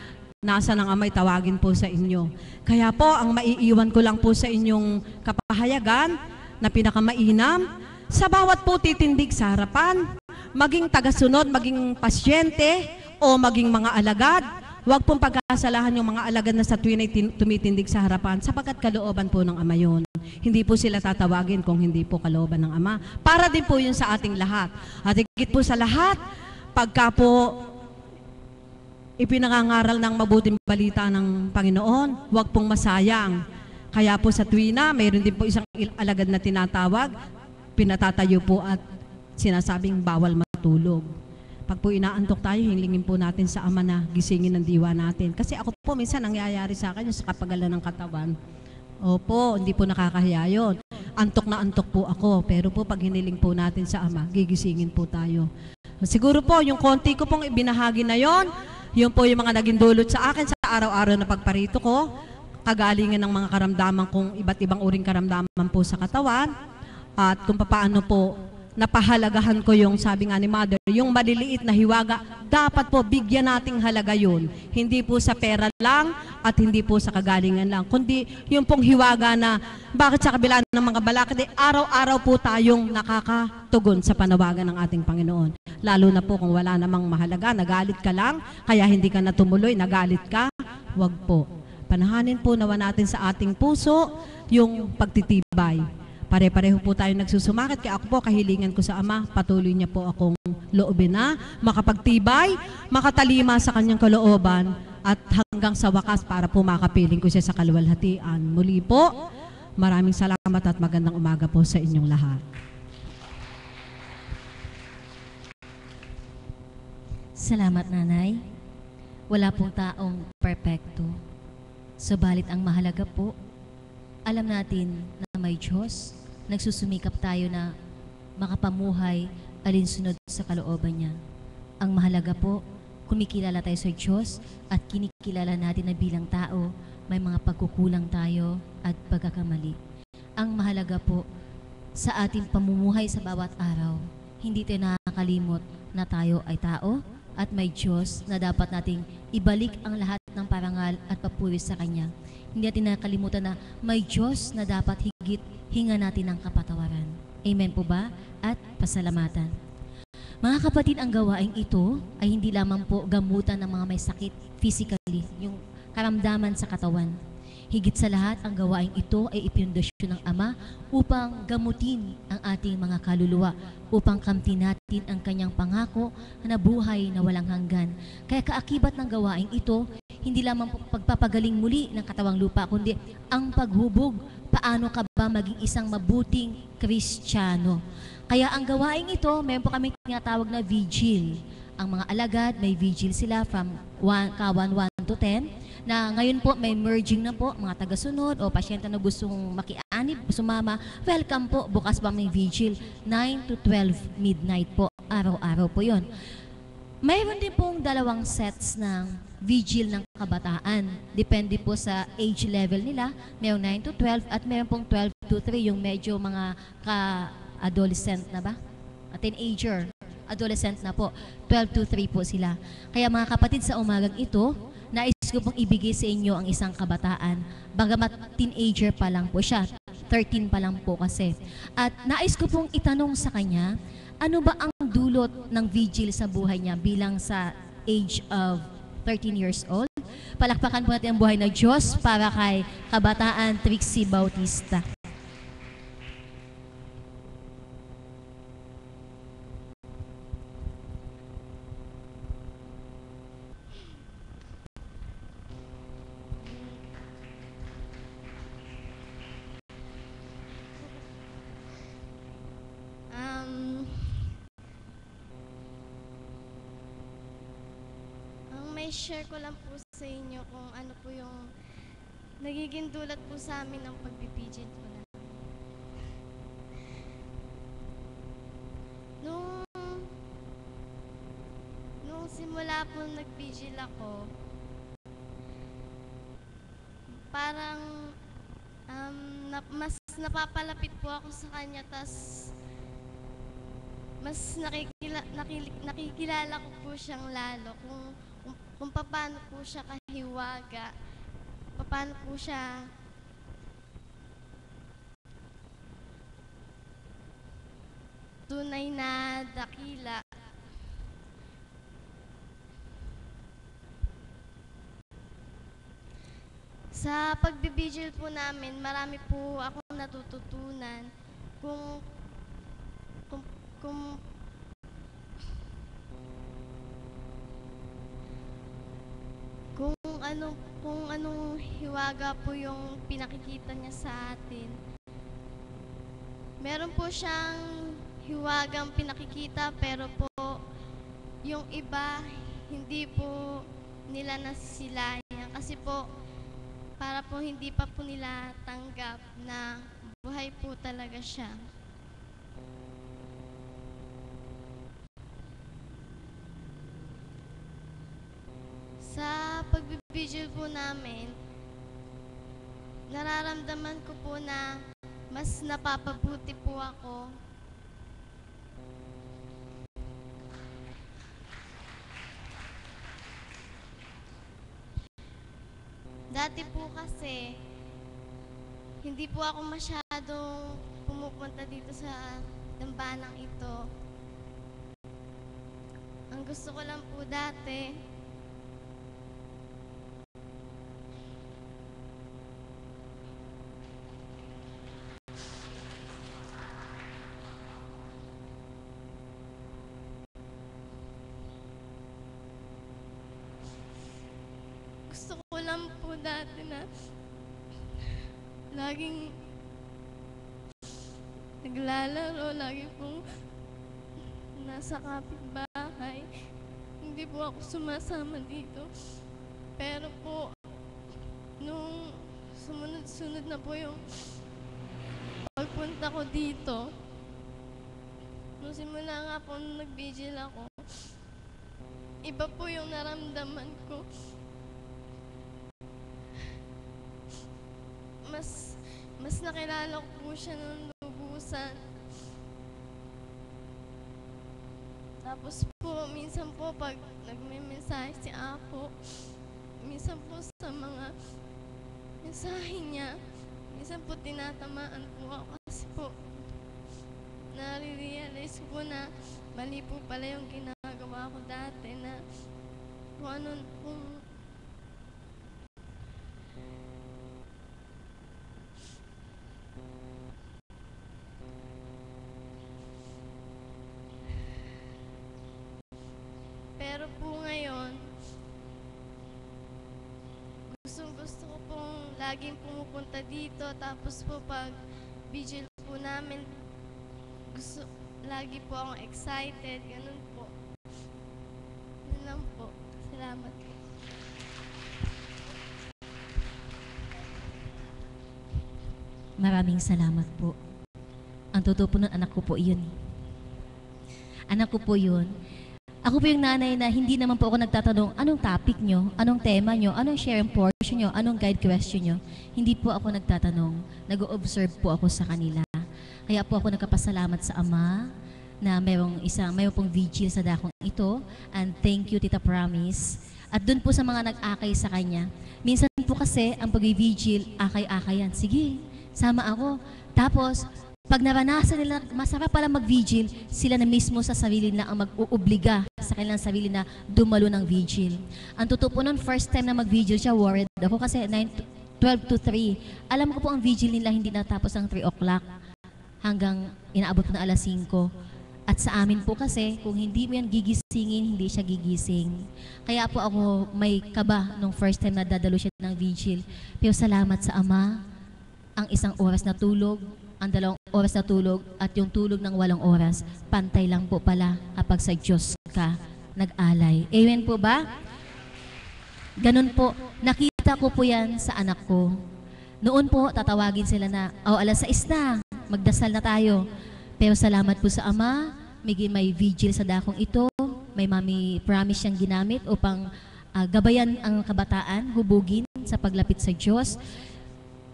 nasa ng Ama'y tawagin po sa inyo. Kaya po, ang maiiwan ko lang po sa inyong kapahayagan na pinakamainam, sa bawat po titindig sa harapan, maging tagasunod, maging pasyente, o maging mga alagad, huwag pong pagkasalahan yung mga alagad na sa tuwin ay tumitindig sa harapan, sapagkat kalooban po ng Ama yun. Hindi po sila tatawagin kung hindi po kalooban ng Ama. Para din po yun sa ating lahat. At higit po sa lahat, pagka po ipinangangaral ng mabuting balita ng Panginoon, huwag pong masayang. Kaya po sa tuwina, mayroon din po isang alagad na tinatawag, pinatatayo po at sinasabing bawal matulog. Pag po inaantok tayo, hilingin po natin sa Ama na gisingin ng diwa natin. Kasi ako po, minsan nangyayari sa akin yung sa kapagalan ng katawan. Opo, hindi po nakakahiya yun. Antok na antok po ako, pero po pag hiniling po natin sa Ama, gigisingin po tayo. Siguro po, yung konti ko pong ibinahagi na yon, yun po yung mga naging dulot sa akin sa araw-araw na pagparito ko, kagalingan ng mga karamdaman kong iba't ibang uring karamdaman po sa katawan, at kung paano po napahalagahan ko yung sabi nga ni Mother, yung maliliit na hiwaga, dapat po bigyan nating halaga yun. Hindi po sa pera lang at hindi po sa kagalingan lang, kundi yung pong hiwaga na bakit sa kabila ng mga balakid, araw-araw po tayong nakakatugon sa panawagan ng ating Panginoon. Lalo na po kung wala namang mahalaga, nagalit ka lang, kaya hindi ka natumuloy, nagalit ka, wag po. Panahanin po nawa natin sa ating puso yung pagtitibay. Pare-pareho po tayo nagsusumakit, kaya ako po kahilingan ko sa Ama, patuloy niya po akong loobin na makapagtibay, makatalima sa kanyang kalooban, at hanggang sa wakas para po makapiling ko siya sa kaluwalhatian. Muli po, maraming salamat at magandang umaga po sa inyong lahat. Salamat, Nanay. Wala pong taong perpekto. Subalit ang mahalaga po, alam natin na may Diyos, nagsusumikap tayo na makapamuhay alinsunod sa kalooban niya. Ang mahalaga po, kumikilala tayo sa Diyos at kinikilala natin na bilang tao, may mga pagkukulang tayo at pagkakamali. Ang mahalaga po, sa ating pamumuhay sa bawat araw, hindi tayo nakakalimot na tayo ay tao at may Diyos na dapat nating ibalik ang lahat ng parangal at papuri sa Kanya. Hindi natin nakalimutan na may Diyos na dapat higit hinga natin ng kapatawaran. Amen po ba? At pasalamatan. Mga kapatid, ang gawaing ito ay hindi lamang po gamutan ng mga may sakit physically, yung karamdaman sa katawan. Higit sa lahat, ang gawaing ito ay ipinundasyon ng Ama upang gamutin ang ating mga kaluluwa, upang kamtin natin ang Kanyang pangako na buhay na walang hanggan. Kaya kaakibat ng gawaing ito, hindi lamang pagpapagaling muli ng katawang lupa, kundi ang paghubog, paano ka ba maging isang mabuting Kristiyano. Kaya ang gawaing ito, meron po kami tinatawag na vigil. Ang mga alagad, may vigil sila from Kawan 1 to 10, na ngayon po may merging na po, mga tagasunod o pasyente na gustong makianib, sumama, welcome po, bukas pa may vigil, 9 to 12 midnight po, araw-araw po yon. Mayroon din pong dalawang sets ng vigil ng kabataan. Depende po sa age level nila. Mayroong 9 to 12 at mayroon pong 12 to 3, yung medyo mga ka-adolescent na ba? A teenager, adolescent na po. 12 to 3 po sila. Kaya mga kapatid, sa umagang ito, nais ko pong ibigay sa inyo ang isang kabataan. Bagamat teenager pa lang po siya, 13 pa lang po kasi. At nais ko pong itanong sa kanya, ano ba ang dulot ng vigil sa buhay niya bilang sa age of 13 years old? Palakpakan po natin ang buhay ng Diyos para kay kabataan Trixie Bautista. May share ko lang po sa inyo kung ano po yung nagiging dulot po sa amin ng pagbibigil po namin. Nung simula po nagbigil ako, parang mas napapalapit po ako sa kanya, tas mas nakikilala ko po siyang lalo kung paano po siya kahiwaga, paano po siya tunay na dakila. Sa pagbibigil po namin, marami po akong natututunan kung kung anong hiwaga po yung pinakikita niya sa atin. Meron po siyang hiwagang pinakikita, pero po yung iba hindi po nila nasisilayan kasi po para po hindi pa po nila tanggap na buhay po talaga siya. Sa pagbibigil po namin, nararamdaman ko po na mas napapabuti po ako. Dati po kasi, hindi po ako masyadong pumupunta dito sa dambanang ito. Ang gusto ko lang po dati, gusto ko lang po dati na laging naglalaro, lagi pong nasa kapitbahay. Hindi po ako sumasama dito. Pero po, nung sumunod-sunod na po yung pagpunta ko dito, nung simula nga po nung nag-vigil ako, iba po yung naramdaman ko. Mas nakilala ko po siya ng lubusan. Tapos po, minsan po pag nagme-mensahe si Apo, minsan po sa mga mensahe niya, minsan po tinatamaan po ako kasi po nare-realize ko na mali po pala yung ginagawa ko dati na kung ano kung pero po ngayon, gusto ko pong laging pumupunta dito. Tapos po pag vigil po namin, lagi po akong excited. Ganun po. Yun lang po. Salamat po. Maraming salamat po. Ang totoo po ng anak ko po yun. Anak ko po yun. Ako po yung nanay na hindi naman po ako nagtatanong, anong topic nyo, anong tema nyo, anong sharing portion nyo, anong guide question nyo. Hindi po ako nagtatanong. Nag-observe po ako sa kanila. Kaya po ako nagkapasalamat sa Ama na mayroong pong vigil sa dakong ito. And thank you, Tita Promise. At dun po sa mga nag-akay sa kanya. Minsan po kasi ang pag-vigil, akay-akayan. Sige, sama ako. Tapos, pag naranasan nila, masarap pala mag-vigil, sila na mismo sa sarili nila ang mag-uubliga sa kanilang sarili na dumalo ng vigil. Ang totoo po nun, first time na mag-vigil siya, worried ako kasi 12 to 3. Alam ko po ang vigil nila hindi natapos ng 3 o'clock hanggang inaabot na alas 5. At sa amin po kasi, kung hindi mo yan gigisingin, hindi siya gigising. Kaya po ako may kaba nung first time na dadalo siya ng vigil. Pero salamat sa Ama, ang 1 oras na tulog, ang 2 oras na tulog at yung tulog ng 8 oras, pantay lang po pala kapag sa Diyos ka nag-alay. Amen po ba? Ganun po. Nakita ko po yan sa anak ko. Noon po, tatawagin sila na, alas 6 na, magdasal na tayo. Pero salamat po sa Ama, may vigil sa dakong ito, may Mami Promise siyang ginamit upang gabayan ang kabataan, hubugin sa paglapit sa Diyos.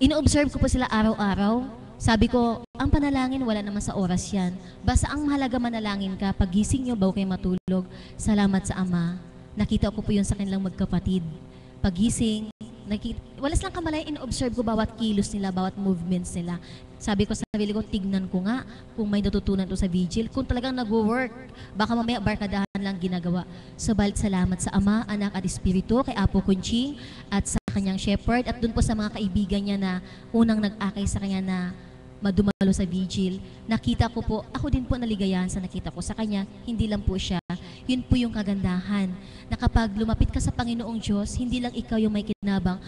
Ino-observe ko po sila araw-araw. Sabi ko, ang panalangin wala naman sa oras yan. Basta ang mahalaga manalangin ka, pagising nyo, bago kayo matulog, salamat sa Ama. Nakita ko po yun sa kanilang magkapatid. Pagising, walas lang kamalayan, in-observe ko bawat kilos nila, bawat movements nila. Sabi ko sa sarili ko, tignan ko nga kung may natutunan to sa vigil. Kung talagang nag-work, baka mamaya barkadahan lang ginagawa. Subalit salamat sa Ama, Anak at Espiritu, kay Apo Kunching at sa kanyang shepherd at dun po sa mga kaibigan niya na unang nag-akay sa kanya na madumalo sa vigil. Nakita ko po, ako din po naligayahan sa nakita ko sa kanya, hindi lang po siya. Yun po yung kagandahan, na kapag lumapit ka sa Panginoong Diyos, hindi lang ikaw yung may kinabang,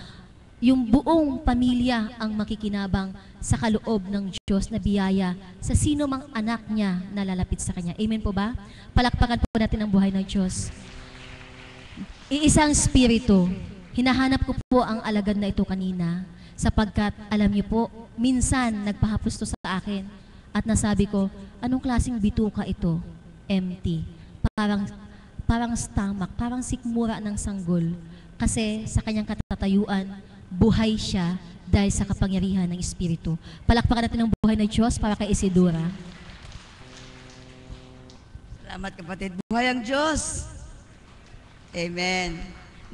yung buong pamilya ang makikinabang sa kaloob ng Diyos na biyaya sa sino mang anak niya na lalapit sa Kanya. Amen po ba? Palakpakan po natin ang buhay ng Diyos. Iisang spirito, hinahanap ko po ang alagad na ito kanina, sapagkat alam niyo po, minsan nagpahapos to sa akin at nasabi ko, anong klaseng bituka ito? Empty. Parang stomach, parang sikmura ng sanggol. Kasi sa kanyang katatayuan, buhay siya dahil sa kapangyarihan ng Espiritu. Palakpakan natin ang buhay ng Diyos para kay Isidora. Salamat kapatid. Buhay ang Diyos. Amen.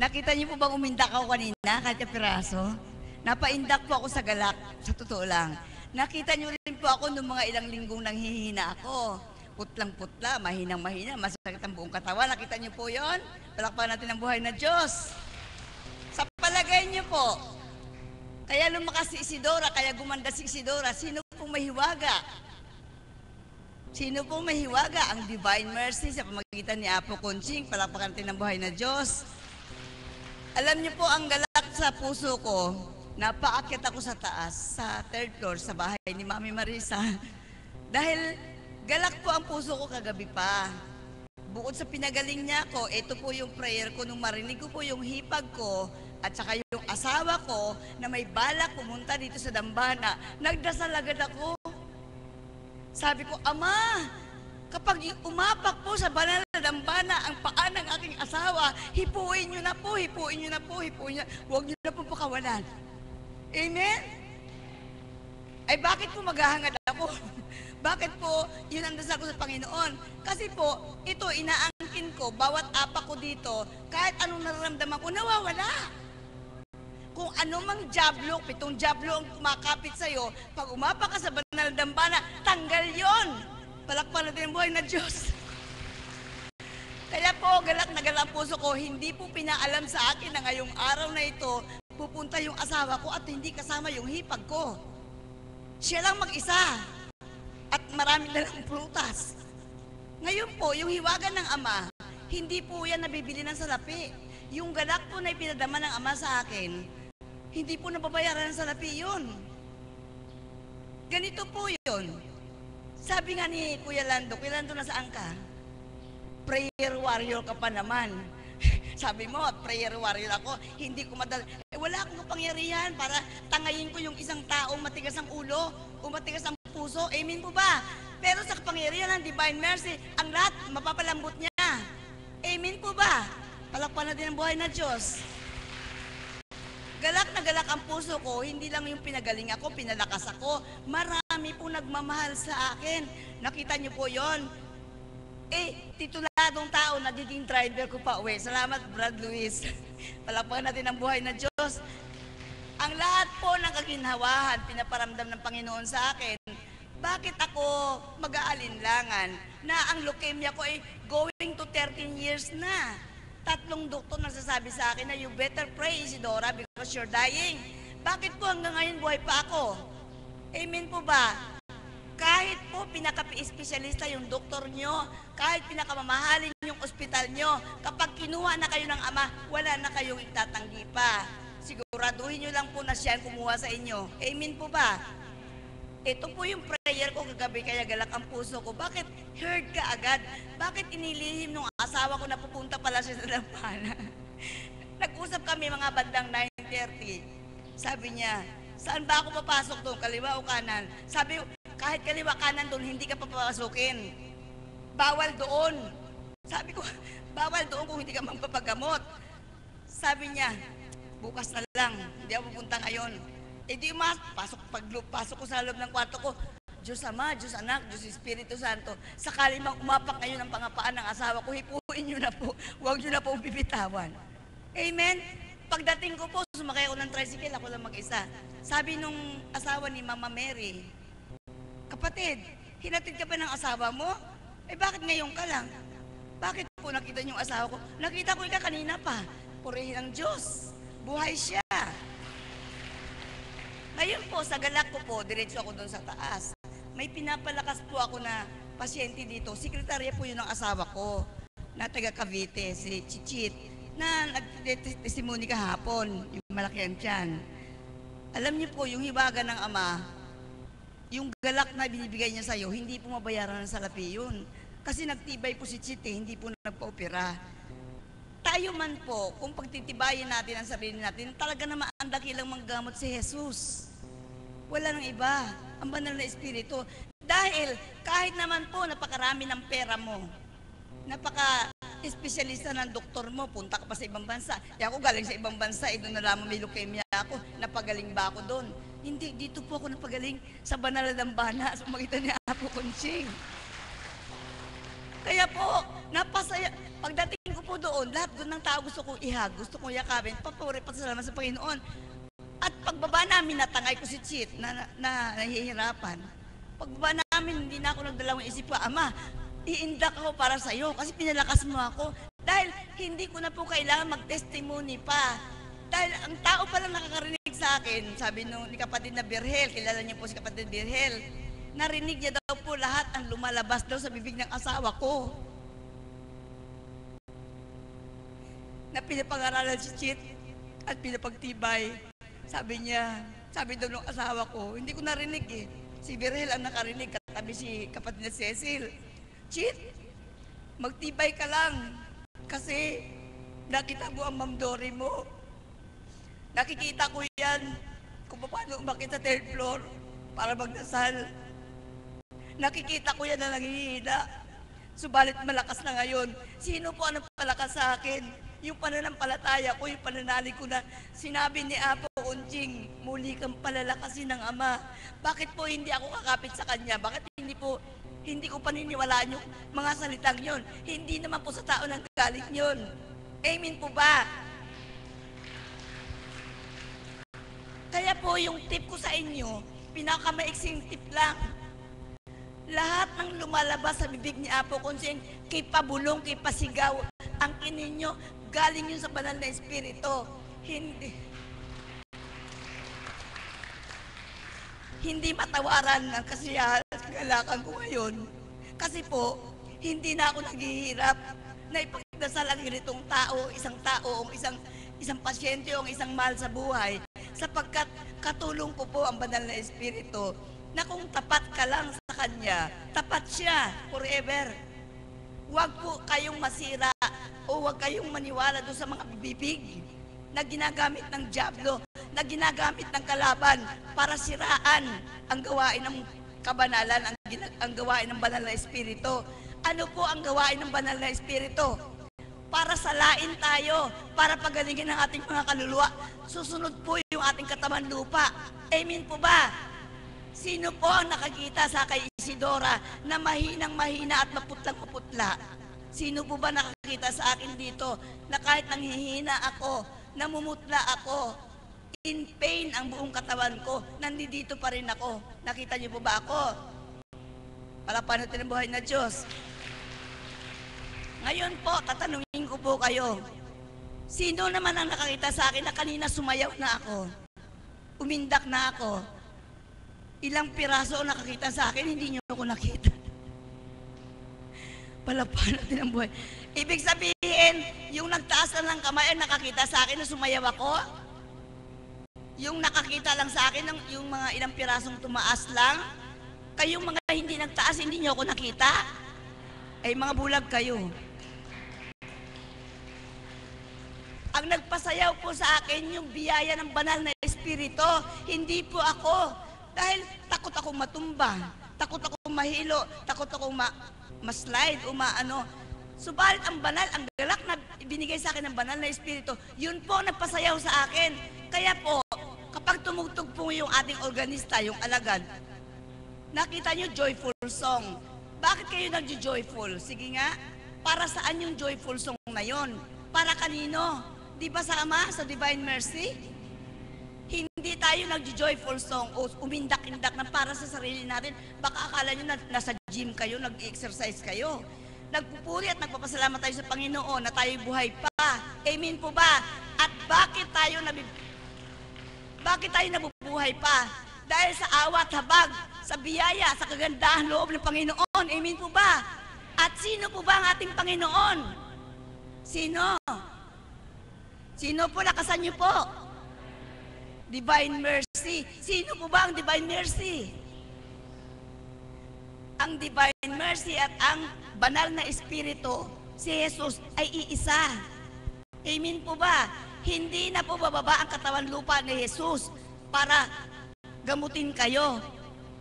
Nakita niyo po bang umindak ako kanina kahit kapiraso? Napaindak po ako sa galak, sa totoo lang. Nakita niyo rin po ako nung mga ilang linggong nanghihina ako. Putlang-putla, mahinang-mahina, masakit ang buong katawan. Nakita niyo po yon? Palakpakan natin ang buhay na Diyos. Sa palagay niyo po, kaya lumakas si Isidora, kaya gumanda si Isidora, sino pong mahiwaga? Sino pong mahiwaga? Ang divine mercy sa pamamagitan ni Apo Conching. Palakpakan natin ang buhay na Diyos. Alam niyo po, ang galak sa puso ko, napaakyat ako sa taas, sa 3rd floor, sa bahay ni Mami Marisa. Dahil galak po ang puso ko kagabi pa. Bukod sa pinagaling niya ako, ito po yung prayer ko nung marinig ko po yung hipag ko at saka yung asawa ko na may balak pumunta dito sa dambana. Nagdasal agad ako. Sabi ko, Ama, kapag umapak po sa banal na dambana ang paa ng aking asawa, hipuin niyo na po, hipuin niyo na po, hipuin niyo. Huwag niyo na po pakawalan. Amen? Ay bakit po maghahangad ako? Bakit po yun ang dasal ko sa Panginoon? Kasi po, ito inaangkin ko, bawat apak ko dito, kahit anong nararamdaman ko, nawawala. Kung anumang jablo, 7 jablo ang kumakapit sa'yo, pag umapak ka sa banal na dambana, tanggal yon. Palakpan natin ang buhay na Diyos. Kaya po, galak na galak ang puso ko, hindi po pinaalam sa akin na ngayong araw na ito, pupunta yung asawa ko at hindi kasama yung hipag ko. Siya lang mag-isa. At marami na lang prutas. Ngayon po, yung hiwagan ng Ama, hindi po yan nabibili ng salapi. Yung galak po na ipinadama ng Ama sa akin, hindi po nababayaran ng salapi yun. Ganito po yun. Sabi nga ni Kuya Lando nasaan ka? Prayer warrior ka pa naman. Sabi mo, prayer warrior ako, hindi ko madal. Wala akong kapangyarihan para tangayin ko yung isang taong matigas ang ulo o matigas ang puso. Amen po ba? Pero sa kapangyarihan ng divine mercy, ang lahat mapapalambot niya. Amen po ba? Palakpan natin ang buhay na Diyos. Galak na galak ang puso ko, hindi lang yung pinagaling ako, pinalakas ako. Marami pong nagmamahal sa akin. Nakita niyo po yon. Tituladong tao, nagiging driver ko pa uwi. Salamat, Brad Luis. Palakpakan natin ang buhay na Diyos. Ang lahat po ng kaginhawahan, pinaparamdam ng Panginoon sa akin. Bakit ako mag-aalinlangan na ang leukemia ko ay going to 13 years na? 3 doktor nagsasabi sa akin na you better pray, Isidora, because you're dying. Bakit po hanggang ngayon buhay pa ako? Amen po ba? Kahit po pinaka-espesyalista yung doktor nyo, kahit pinakamamahalin yung ospital nyo, kapag kinuha na kayo ng Ama, wala na kayong itatanggi pa. Siguraduhin nyo lang po na siya ang kumuha sa inyo. Amen po ba? Ito po yung prayer ko kagabi, kaya galak ang puso ko. Bakit heard ka agad? Bakit inilihim nung asawa ko na pupunta pala siya sa dambana? Nag-usap kami mga bandang 9:30. Sabi niya, saan ba ako papasok doon? Kaliwa o kanan? Sabi ko, kahit kaliwa kanan doon, hindi ka papapasukin. Bawal doon. Sabi ko, bawal doon kung hindi ka magpapagamot. Sabi niya, bukas na lang, hindi ako pupunta ngayon. Di pasok ko sa loob ng kwarto ko, Diyos Ama, Diyos Anak, Diyos Espiritu Santo, sakali mang umapak ngayon ang pangapaan ng asawa ko, hipuin niyo na po, huwag niyo na po bibitawan. Amen? Pagdating ko po, sumakay ako ng tricycle, ako lang mag-isa. Sabi nung asawa ni Mama Mary, kapatid, hinatid ka pa ng asawa mo? Bakit ngayon ka lang? Bakit po nakita niyo yung asawa ko? Nakita ko ika kanina pa. Purihin ang Diyos. Buhay siya. Ngayon po, sa galak ko po, diretso ako doon sa taas. May pinapalakas po ako na pasyente dito. Sekretarya po yun ng asawa ko. na taga Cavite, si Chichit, na nag-testimony kahapon, yung malaki ang tiyan. Alam niyo po, yung hiwaga ng Ama, yung galak na binibigay niya sa'yo, hindi po mabayaran ng salapi yun. Kasi nagtibay po si Chit, hindi po nagpa-opera. Tayo man po, kung pagtitibayin natin ang sarili natin, talaga naman ang dakilang manggamot si Jesus. Wala nang iba, ang banal na Espiritu. Dahil kahit naman po napakarami ng pera mo, napaka-espesyalista ng doktor mo, punta ka pa sa ibang bansa. E ako galing sa ibang bansa, doon na lamang may leukemia ako, napagaling ba ako doon? Hindi, dito po ako napagaling sa banal na dambana sa magitan ni Apo Conching. Kaya po, napasaya. Pagdating ko po doon, lahat doon ng tao gusto kong ihag, gusto kong yakapin, papuri pa salamat sa Panginoon. At pagbaba namin, natangay ko si Chit na nahihirapan. Pagbaba namin, hindi na ako nagdalawang isip ko, Ama, iindak ako para sa iyo kasi pinalakas mo ako. Dahil hindi ko na po kailangan mag-testimony pa. Dahil ang tao palang nakakarinig sa akin, sabi ni kapatid na Birhel, kilala niyo po si kapatid Birhel, narinig niya daw po lahat ang lumalabas daw sa bibig ng asawa ko. Na pinapag-aralan si Chit at pinapagtibay. Sabi niya, sabi daw ng asawa ko, hindi ko narinig eh. Si Birhel ang nakarinig, katabi si kapatid na Cecil. Chit, magtibay ka lang kasi nakita mo ang mamdori mo. Nakikita ko yan kung paano umakit sa 3rd floor para magdasal. Nakikita ko yan na nanghihina. Subalit malakas na ngayon. Sino po ang palakas sa akin? Yung pananampalataya ko, yung pananalig ko na sinabi ni Apo Conching, muli kang palalakasin ng Ama. Bakit po hindi ako kakapit sa Kanya? Bakit hindi ko paniniwalaan yung mga salitang yun? Hindi naman po sa tao nang galing yun. Amen po ba? Kaya po yung tip ko sa inyo, pinakamaiksing tip lang. Lahat ng lumalabas sa bibig ni Apo Conching, kay pabulong, kay pasigaw, ang kininyo, galing yun sa banal na Espiritu. Hindi matawaran ang kasiyahan at kagalakan ko ngayon. Kasi po, hindi na ako naghihirap na ipagdasal ang ganitong tao, isang pasyente o isang mahal sa buhay, sapagkat katulong ko po ang banal na Espiritu na kung tapat ka lang sa Kanya, tapat siya forever. Huwag po kayong masira o huwag kayong maniwala doon sa mga bibig na ginagamit ng dyablo, na ginagamit ng kalaban para siraan ang gawain ng kabanalan, ang gawain ng banal na Espiritu. Ano po ang gawain ng banal na Espiritu? Para salain tayo, para pagalingin ang ating mga kaluluwa. Susunod po yung ating katawan lupa. Amen po ba? Sino po ang nakakita sa kay Isidora na mahinang-mahina at maputlang-maputla? Sino po ba nakakita sa akin dito na kahit nanghihina ako, namumutla ako, in pain ang buong katawan ko, nandito pa rin ako? Nakita niyo po ba ako? Palapan natin ang buhay na Diyos. Ngayon po, tatanungin ko po kayo, sino naman ang nakakita sa akin na kanina sumayaw na ako? Umindak na ako? Ilang piraso nakakita sa akin, hindi niyo ako nakita. Palapan natin ang buhay. Ibig sabihin, yung nagtaas lang ng kamay, nakakita sa akin na sumayaw ako? Yung nakakita lang sa akin, yung mga ilang pirasong tumaas lang? Kayong mga hindi nagtaas, hindi niyo ako nakita? Ay, mga bulag kayo. Ang nagpasayaw po sa akin, yung biyaya ng banal na Espiritu, hindi po ako. Dahil takot akong matumba, takot akong mahilo, takot akong ma-slide o maano. Subalit ang banal, ang galak na binigay sa akin ng banal na Espiritu, yun po nagpasayaw sa akin. Kaya po, kapag tumugtog po yung ating organista, yung alagad, nakita nyo joyful song. Bakit kayo nagjo-joyful? Sige nga, para saan yung joyful song na yon? Para kanino? Di ba sa Ama, sa Divine Mercy? Hindi tayo nagjo-joyful song o umindak-indak na para sa sarili natin. Baka akala nyo na nasa gym kayo, nag-exercise kayo. Nagpupuri at nagpapasalamat tayo sa Panginoon na tayo buhay pa. Amen po ba? At bakit tayo nabubuhay pa? Dahil sa awa at habag, sa biyaya, sa kagandahan loob ng Panginoon. Amen po ba? At sino po ba ang ating Panginoon? Sino? Sino po? Lakasan niyo po. Divine Mercy. Sino po ba ang Divine Mercy? Ang Divine Mercy at ang banal na Espiritu, si Jesus ay iisa. Amen po ba? Hindi na po bababa ang katawan lupa ni Jesus para gamutin kayo.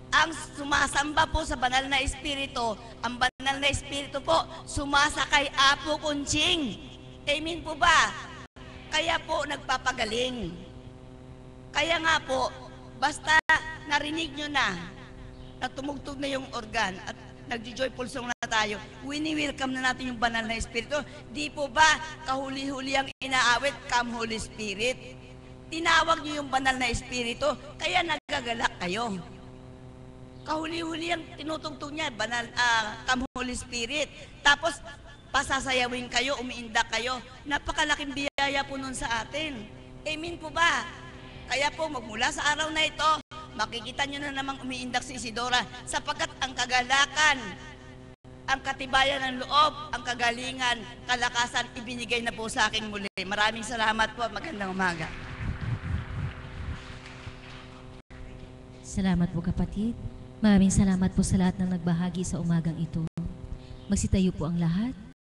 Ang sumasamba po sa banal na Espiritu, ang banal na Espiritu po, sumasa kay Apo Kunching. Amen po ba? Kaya po nagpapagaling. Kaya nga po, basta narinig nyo na tumugtog na yung organ at nagjo-joyful song na tayo, wini-welcome na natin yung banal na Espiritu. Di po ba kahuli-huli ang inaawit, Come Holy Spirit? Tinawag nyo yung banal na Espiritu, kaya nagagalak kayo. Kahuli-huli ang tinutugtog niya, Come Holy Spirit. Tapos, pasasayawin kayo, umiindak kayo. Napakalaking biyaya po nun sa atin. Amen po ba? Kaya po, magmula sa araw na ito, makikita nyo na namang umiindak si Isidora sapagkat ang kagalakan, ang katibayan ng loob, ang kagalingan, kalakasan, ibinigay na po sa akin muli. Maraming salamat po. Magandang umaga. Salamat po kapatid. Maraming salamat po sa lahat ng nagbahagi sa umagang ito. Magsitayo po ang lahat.